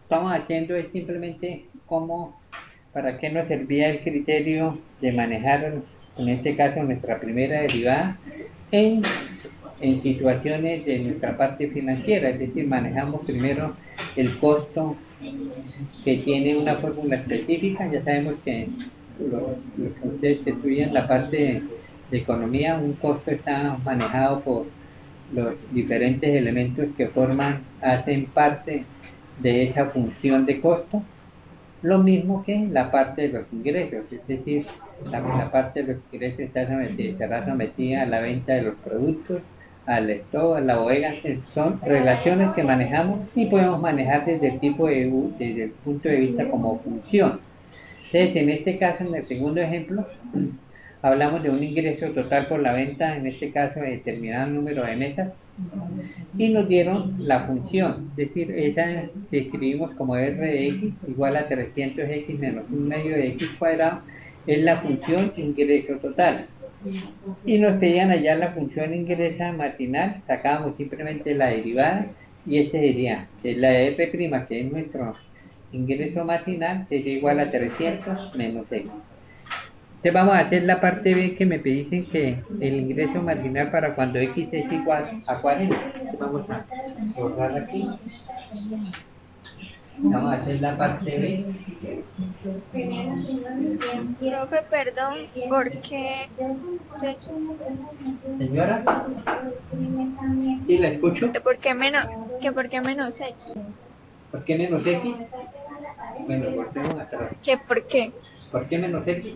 estamos haciendo es simplemente cómo, para qué nos servía el criterio de manejar, en este caso, nuestra primera derivada en, en situaciones de nuestra parte financiera. Es decir, manejamos primero el costo que tiene una fórmula específica. Ya sabemos que los que ustedes que estudian la parte de economía, un costo está manejado por los diferentes elementos que hacen parte de esa función de costo, lo mismo que la parte de los ingresos, es decir, la parte de los ingresos estará sometida a la venta de los productos, al stock, a la bodega. Son relaciones que manejamos y podemos manejar desde desde el punto de vista como función. Entonces, en este caso, en el segundo ejemplo, hablamos de un ingreso total por la venta, en este caso de determinado número de mesas, y nos dieron la función, es decir, esa que escribimos como r de x igual a 300x menos un medio de x cuadrado, es la función ingreso total. Y nos pedían allá la función ingresa marginal, sacábamos simplemente la derivada, y este sería que la r', que es nuestro ingreso marginal, sería igual a 300 menos x. Entonces vamos a hacer la parte B, que me dicen que el ingreso marginal para cuando x es igual a 40. Vamos a borrar aquí. Vamos a hacer la parte B. Profe, perdón, ¿por qué X? Señora, ¿sí la escucho? ¿Por qué menos X? ¿Por qué menos x? Bueno, volvemos atrás. ¿Por qué? ¿Por qué menos x?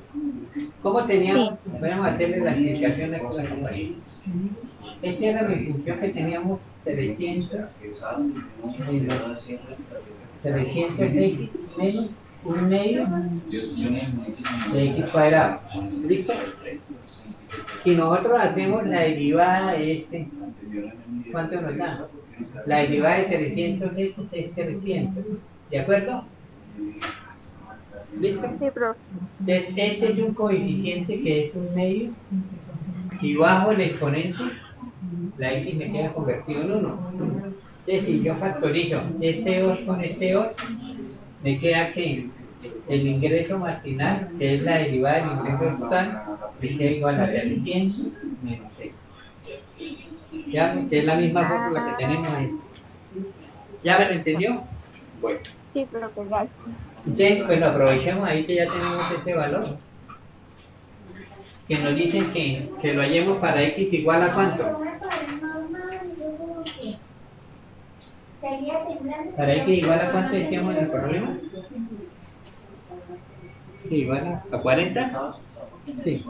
¿Cómo teníamos? Sí. Vamos a hacerle la explicación aquí a la compañía. Esta era mi función que teníamos 300 x menos un medio de x cuadrado. ¿Listo? Si nosotros hacemos la derivada de este, ¿cuánto nos da? La derivada de 300x es 300. ¿De acuerdo? ¿Listo? Sí, profe. Este es un coeficiente que es un medio. Si bajo el exponente, la x me queda convertido en 1. Entonces, si yo factorizo este 2 con este 2, me queda que el ingreso marginal, que es la derivada del ingreso total, me queda igual a 300 menos x. ¿Ya? Que es la misma fórmula que tenemos ahí. ¿Ya me lo entendió? Bueno. Sí, profe, gracias. Entonces, pues lo aprovechemos ahí que ya tenemos ese valor. Que nos dicen que lo hallemos para x igual a ¿cuánto? ¿Para x igual a cuánto decíamos en el problema? ¿Sí, igual a 40? Sí.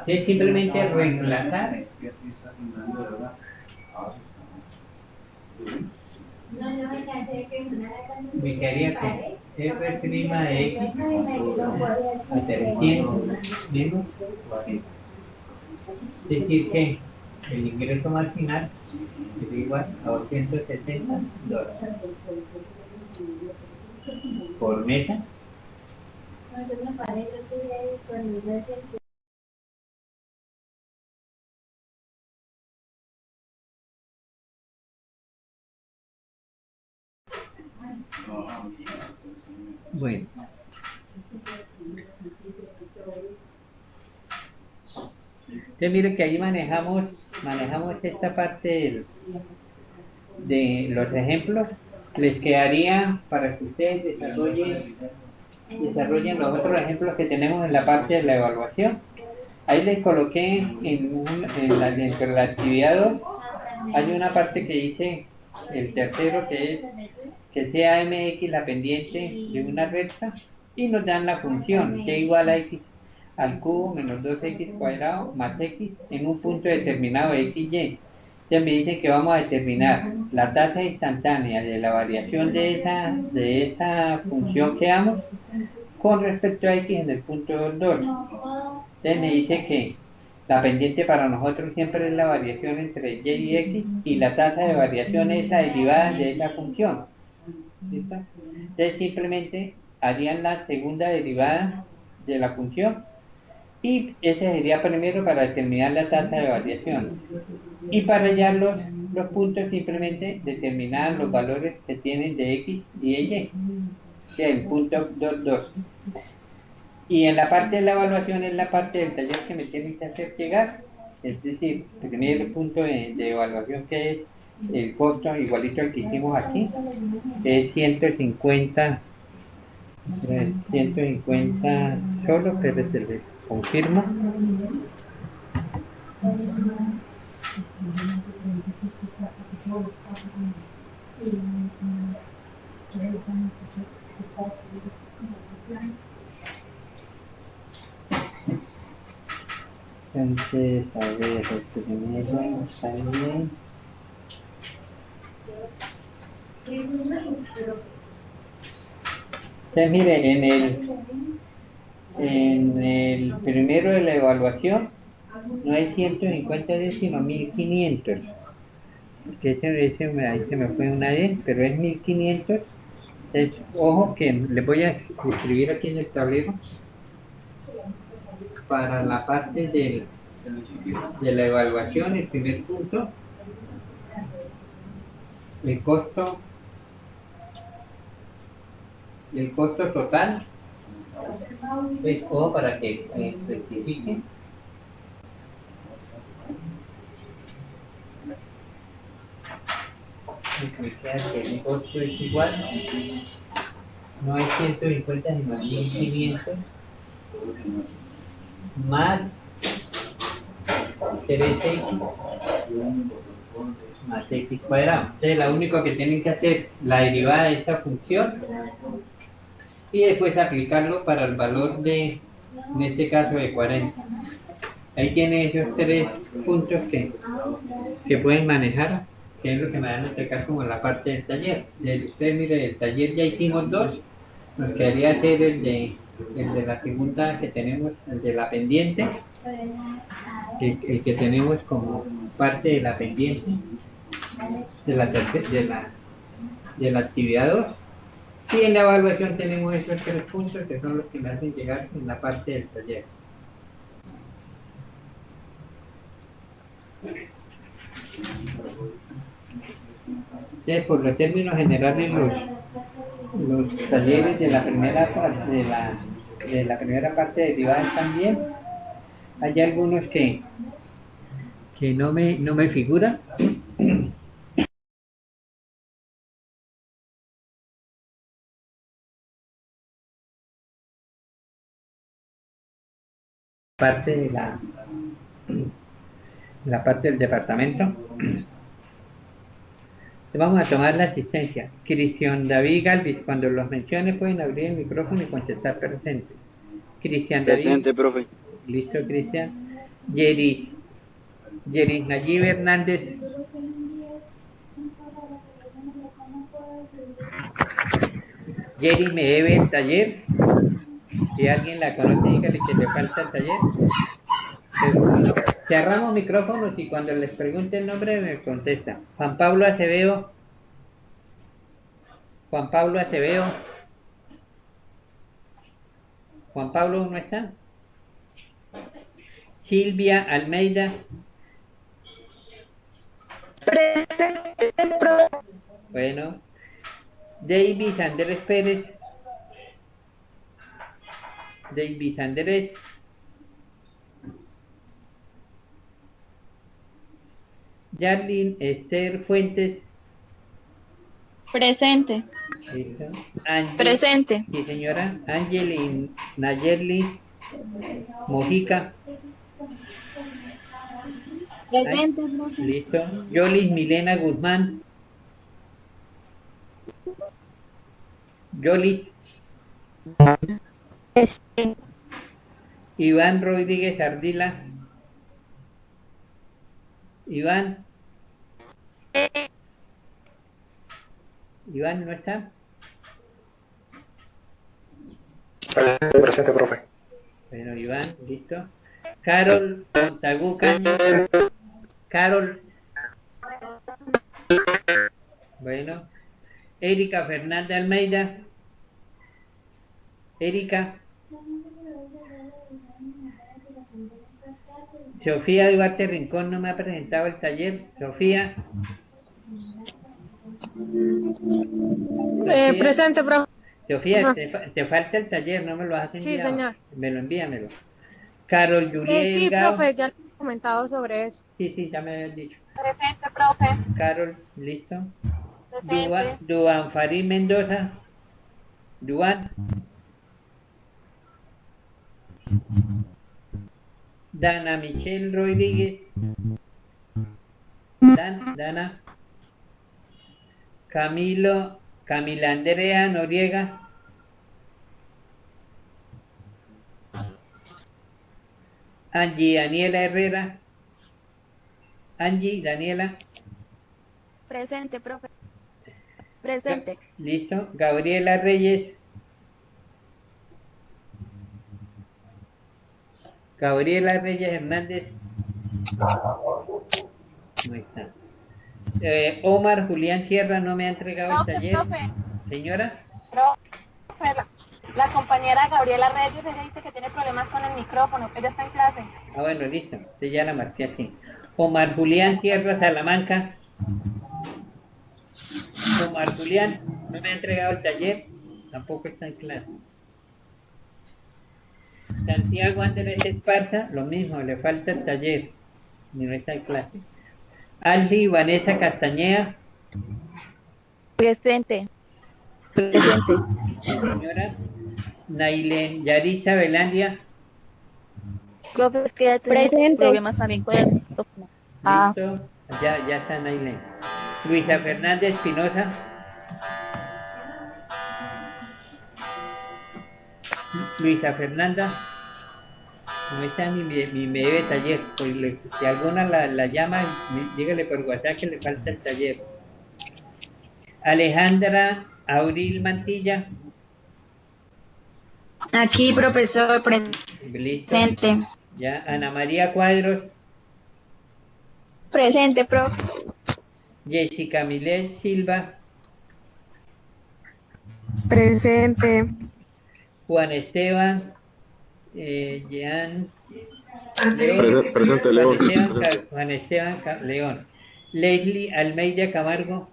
Es simplemente reemplazar me quedaría que f' de x a 300 menos 40. Es decir que el ingreso marginal es igual a $270 por mesa. Bueno, entonces miren que ahí manejamos esta parte de los ejemplos. Les quedaría para que ustedes desarrollen los otros ejemplos que tenemos en la parte de la evaluación. Ahí les coloqué dentro de la actividad 2, hay una parte que dice el tercero, que es que sea mx la pendiente de una recta, y nos dan la función que igual a x al cubo menos 2x cuadrado más x en un punto determinado de x, y. Ya me dicen que vamos a determinar la tasa instantánea de la variación de esa función que damos con respecto a x en el punto 2. Entonces me dice que la pendiente para nosotros siempre es la variación entre y y x, y la tasa de variación es la derivada de esa función. ¿Listo? Entonces simplemente harían la segunda derivada de la función y ese sería primero para determinar la tasa de variación. Y para hallar los puntos simplemente determinar los valores que tienen de x y de y, o sea, el punto 2, 2. Y en la parte de la evaluación es la parte del taller que me tienen que hacer llegar, es decir, el primer punto de evaluación que es el costo igualito al que hicimos aquí, es 150 solo, pero se les confirmo. Entonces, a ver, primero sale. Entonces, mire, en el primero de la evaluación no hay 150 D, sino 1500. Que ahí se me fue una D, pero es 1500. Entonces, ojo que les voy a escribir aquí en el tablero para la parte de la evaluación, el primer punto, el costo total. Pues, ojo para que rectifiquen. Me queda que el costo es igual, no es 150 sino 1500 más 3x más x cuadrado. Entonces lo único que tienen que hacer es la derivada de esta función y después aplicarlo para el valor de, en este caso, de 40. Ahí tienen esos tres puntos que pueden manejar, que es lo que me van a explicar como la parte del taller. Ustedes miren, del taller ya hicimos dos, nos quedaría hacer el de la segunda que tenemos, el de la pendiente, el que tenemos como parte de la pendiente de la actividad 2. Y en la evaluación tenemos esos tres puntos que son los que me hacen llegar en la parte del taller. Entonces, por los términos generales, los talleres de la primera parte de la primera parte derivada están bien. Hay algunos que no me figuran. Parte de la parte del departamento. Vamos a tomar la asistencia. Cristian David Galvis, cuando los mencione pueden abrir el micrófono y contestar presente. Cristian David. Presente, profe. Listo, Cristian. Yeris Nayib Hernández. Yeris me debe el taller. Si alguien la conoce, dígale que le falta el taller. Cerramos micrófonos y cuando les pregunte el nombre me contesta. Juan Pablo Acevedo. Juan Pablo no está. Silvia Almeida. Presente. Bueno. Davis Andrés Pérez. Davis Andrés. Yarlin Esther Fuentes. Presente. ¿Listo? Presente. Sí, señora. Angelin Nayerli Mojica. Presente. Listo. Yolis Milena Guzmán. Yolis. Iván Rodríguez Ardila. Iván no está. Presente, profe. Bueno, Iván, listo. Carol Montagu Caño. Carol. Bueno. Erika Fernanda Almeida. Erika. Sofía Duarte Rincón no me ha presentado el taller. Sofía. Presente, profe. Sofía, te falta el taller, no me lo has enviado. Sí, señor. Envíamelo. Carol Juliet Sí, Delgado. profe, ya le he comentado sobre eso. Sí, ya me habías dicho. Presente, profe. Carol, listo. Presente. Duan Farid Mendoza. Duan. Dana Michelle Rodríguez. Dana. Camila Andrea Noriega. Angie Daniela Herrera. Angie Daniela. Presente, profe. Presente. Listo. Gabriela Reyes. Gabriela Reyes Hernández. No está. Omar Julián Sierra no me ha entregado el taller. Profe. Señora. Profe, la compañera Gabriela Reyes, ella dice que tiene problemas con el micrófono, ella está en clase. Ah, bueno, listo. Entonces ya la marqué aquí. Omar Julián Sierra Salamanca. Omar Julián no me ha entregado el taller, tampoco está en clase. Santiago Andrés Esparza, lo mismo, le falta el taller, ni no está en clase. Aldi Vanessa Castañeda. Presente. Señora. Nailen Yarisa Velandia. Profe, es que ya tenemos problemas también con el micrófono. Listo, ya está Nailen. Luisa Fernández Espinosa. Luisa Fernanda. No está ni me debe taller. Pues si alguna la llama, dígale por WhatsApp que le falta el taller. Alejandra Auril Mantilla. Aquí, profesor, Listo. presente. Ya, Ana María Cuadros. Presente, profe. Jessica Milet Silva. Presente. Juan Esteban. Jean. Presente, León. Juan Esteban León. Leslie Almeida Camargo.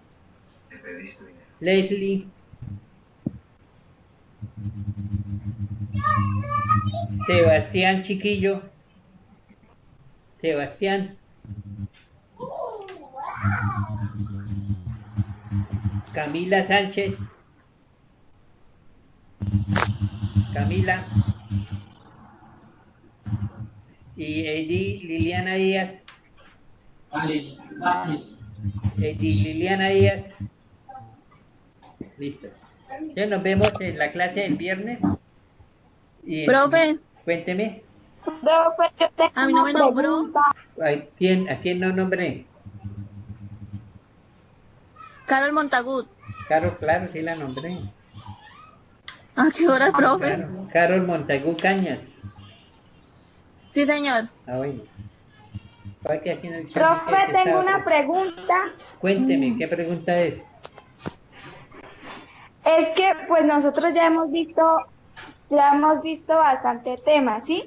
Leslie. Sebastián Chiquillo. Sebastián. Camila Sánchez. Camila. Y Edi Liliana Díaz. Edi Liliana Díaz. Listo. Ya nos vemos en la clase el viernes. Y Profe. Cuénteme. Profe, A mí no me nombró. ¿A quién no nombré? Carol Montagut. Carol, claro, sí la nombré. ¿A qué hora, profe? Claro. Carol Montagut Cañas. Sí, señor. Ah, bueno. Aquí en el chat Profe, dice que tengo estaba- una pregunta. Cuénteme, ¿qué pregunta es? Es que pues nosotros ya hemos visto bastante temas, ¿sí?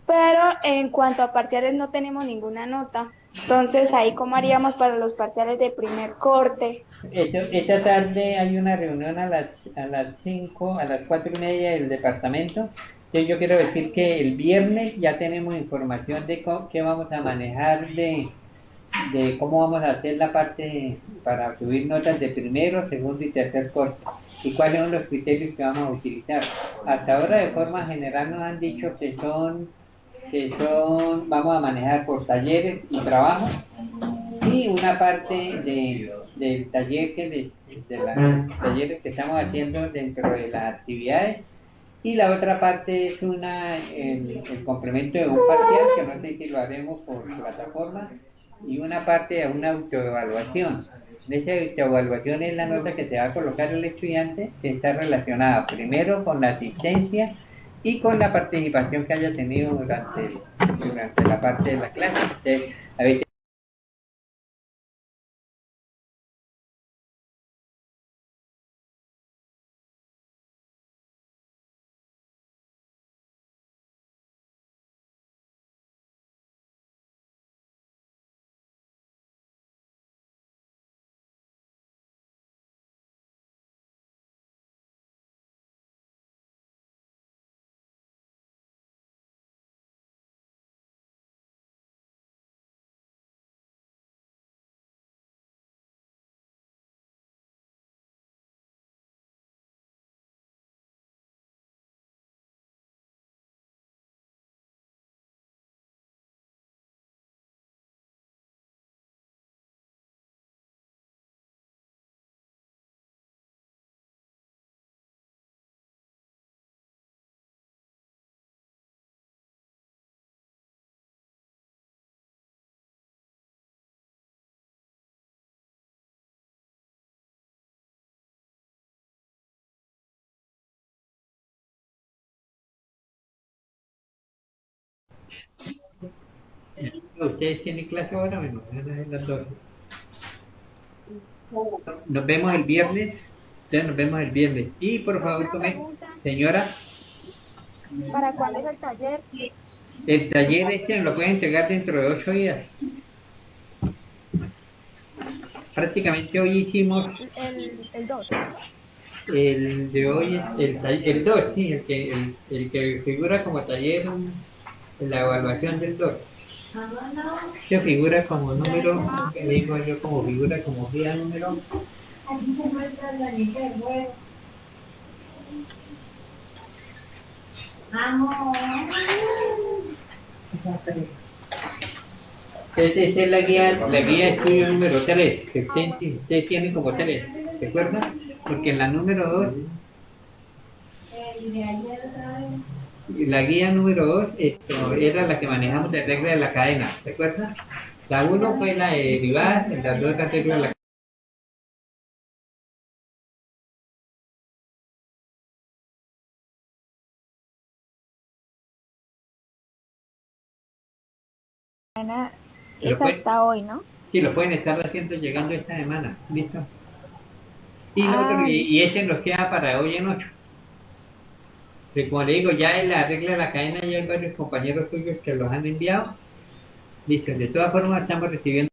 Pero en cuanto a parciales no tenemos ninguna nota. Entonces, ahí cómo haríamos para los parciales de primer corte. Esta tarde hay una reunión a las 5, a las 4:30 del departamento. Entonces yo quiero decir que el viernes ya tenemos información de qué vamos a manejar, de cómo vamos a hacer la parte para subir notas de primero, segundo y tercer corte. Y cuáles son los criterios que vamos a utilizar. Hasta ahora de forma general nos han dicho que vamos a manejar por talleres y trabajo, y una parte del taller de los talleres que estamos haciendo dentro de las actividades, y la otra parte es el complemento de un parcial, que no sé si lo haremos por plataforma, y una parte de una autoevaluación. Esa autoevaluación es la nota que se va a colocar el estudiante, que está relacionada primero con la asistencia y con la participación que haya tenido durante la parte de la clase. Entonces, a veces Ustedes tienen clase ahora, bueno, van a ser las 12. Nos vemos el viernes. Ya nos vemos el viernes. Y por favor, señora. ¿Para cuándo es el taller? El taller este lo pueden entregar dentro de 8 días. Prácticamente hoy hicimos El 2. el de hoy, el 2, sí, el que figura como taller en la evaluación del 2. Se figura como número, que digo yo, como figura como guía número. Aquí se muestra la niña del huevo. Vamos. Esta es la guía de estudio número 3, que ustedes tienen como 3, ¿se acuerdan? Porque en la número 2, la guía número 2 era la que manejamos de regla de la cadena, ¿se acuerdan? La 1 fue la de derivadas, la 2 la regla de la cadena. Es hasta hoy, ¿no? Sí, lo pueden estar haciendo llegando esta semana, ¿listo? Y este nos queda para hoy en 8. Pero como le digo, ya en la regla de la cadena ya hay varios compañeros suyos que los han enviado. Listo, de todas formas estamos recibiendo